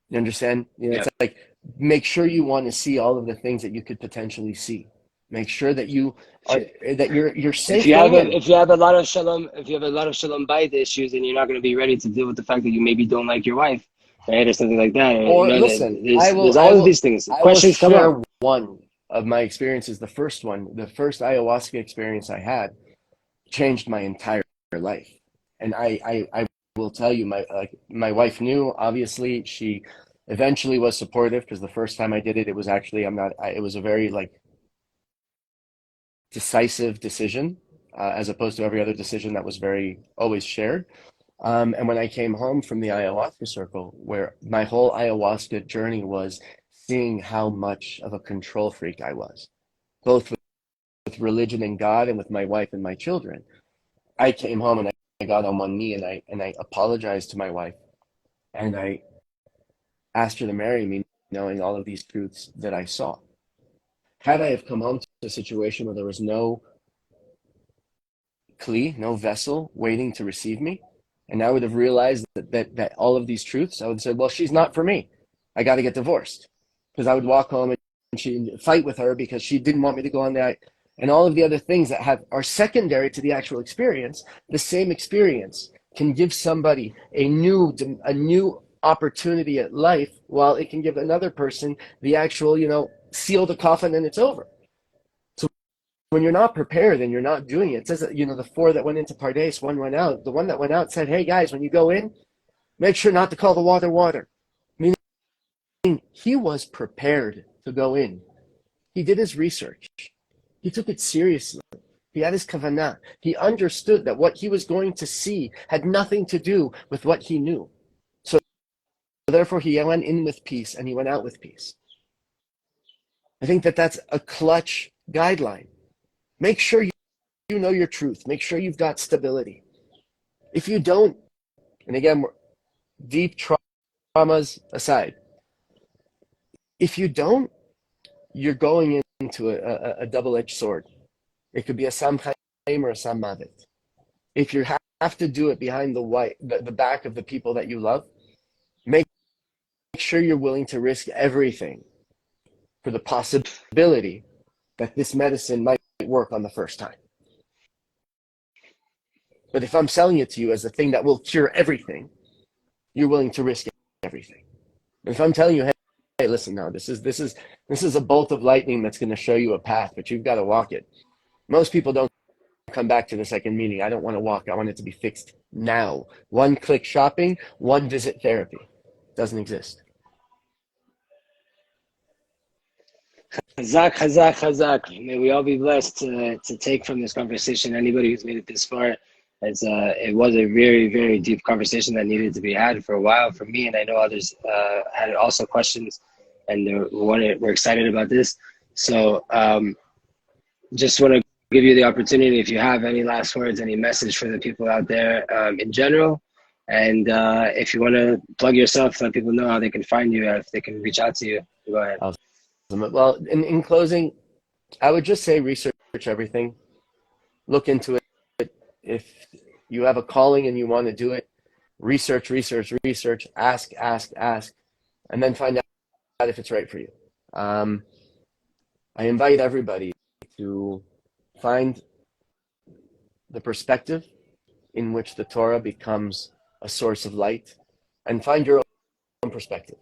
You understand? It's like, make sure you want to see all of the things that you could potentially see. Make sure that you're safe. If you have a lot of shalom bayit issues, and you're not going to be ready to deal with the fact that you maybe don't like your wife, right, or something like that. Or listen, there's all of these things. Questions come up. of my experiences, the first ayahuasca experience I had changed my entire life. And I will tell you, my wife knew, obviously. She eventually was supportive, because the first time I did it, it was actually, it was a very decisive decision, as opposed to every other decision that was very always shared. And when I came home from the ayahuasca circle, where my whole ayahuasca journey was seeing how much of a control freak I was, both with religion and God, and with my wife and my children, I came home and I got on one knee, and I apologized to my wife, and I asked her to marry me, knowing all of these truths that I saw. Had I have come home to a situation where there was no kli, no vessel waiting to receive me, and I would have realized that all of these truths, I would say, well, she's not for me. I got to get divorced. Because I would walk home and she'd fight with her because she didn't want me to go on that. And all of the other things that are secondary to the actual experience. The same experience can give somebody a new opportunity at life, while it can give another person the actual, seal the coffin and it's over. So when you're not prepared and you're not doing it, it says that, the 4 that went into Pardes, 1 went out. The one that went out said, hey guys, when you go in, make sure not to call the water water. Meaning he was prepared to go in. He did his research. He took it seriously. He had his kavanah. He understood that what he was going to see had nothing to do with what he knew. So therefore he went in with peace and he went out with peace. I think that's a clutch guideline. Make sure you know your truth. Make sure you've got stability. If you don't, and again, deep traumas aside, if you don't, you're going into a double-edged sword. It could be a Sam Chaim or a Sam Mavet. If you have to do it behind the back of the people that you love, make sure you're willing to risk everything for the possibility that this medicine might work on the first time. But if I'm selling it to you as a thing that will cure everything, you're willing to risk everything. And if I'm telling you, hey, listen, now this is a bolt of lightning that's going to show you a path, but you've got to walk it. Most people don't come back to the second meeting. I don't want to walk. I want it to be fixed now. One-click shopping, one-visit therapy. Doesn't exist. Chazak, chazak, chazak. May we all be blessed to take from this conversation. Anybody who's made it this far, it was a very, very deep conversation that needed to be had for a while for me, and I know others had also questions, and we're excited about this. So just want to give you the opportunity, if you have any last words, any message for the people out there in general, and if you want to plug yourself, let people know how they can find you, if they can reach out to you. Go ahead. Well, in closing, I would just say research everything. Look into it. If you have a calling and you want to do it, research, ask, and then find out if it's right for you. I invite everybody to find the perspective in which the Torah becomes a source of light, and find your own perspective.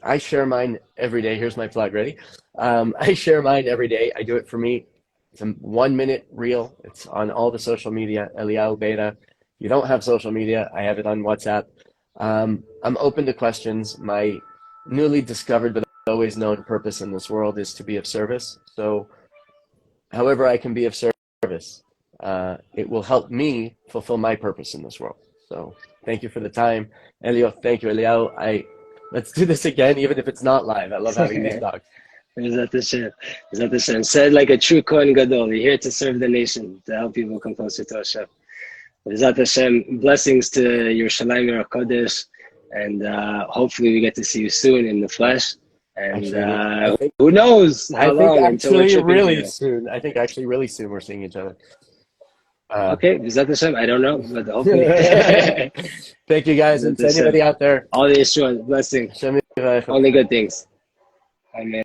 I share mine every day. Here's my plug. Ready? I share mine every day. I do it for me. It's a 1-minute reel. It's on all the social media, Eliyahu Beda. If you don't have social media, I have it on WhatsApp. I'm open to questions. My newly discovered but always known purpose in this world is to be of service. So however I can be of service, it will help me fulfill my purpose in this world. So thank you for the time. Elio, thank you, Eliyahu. Let's do this again, even if it's not live. I love having these talks. Bezat Hashem. Said like a true Kohen Gadol, you're here to serve the nation, to help people come closer to Hashem. Bezat Hashem, blessings to Yerushalayim Yer HaKodesh, and hopefully we get to see you soon in the flesh. And who knows how long until we're tripping really soon. I think actually really soon we're seeing each other. Okay, Bezat Hashem, I don't know, but hopefully. Thank you guys, and to anybody out there. All the Yeshua, blessing. Only good things. Amen.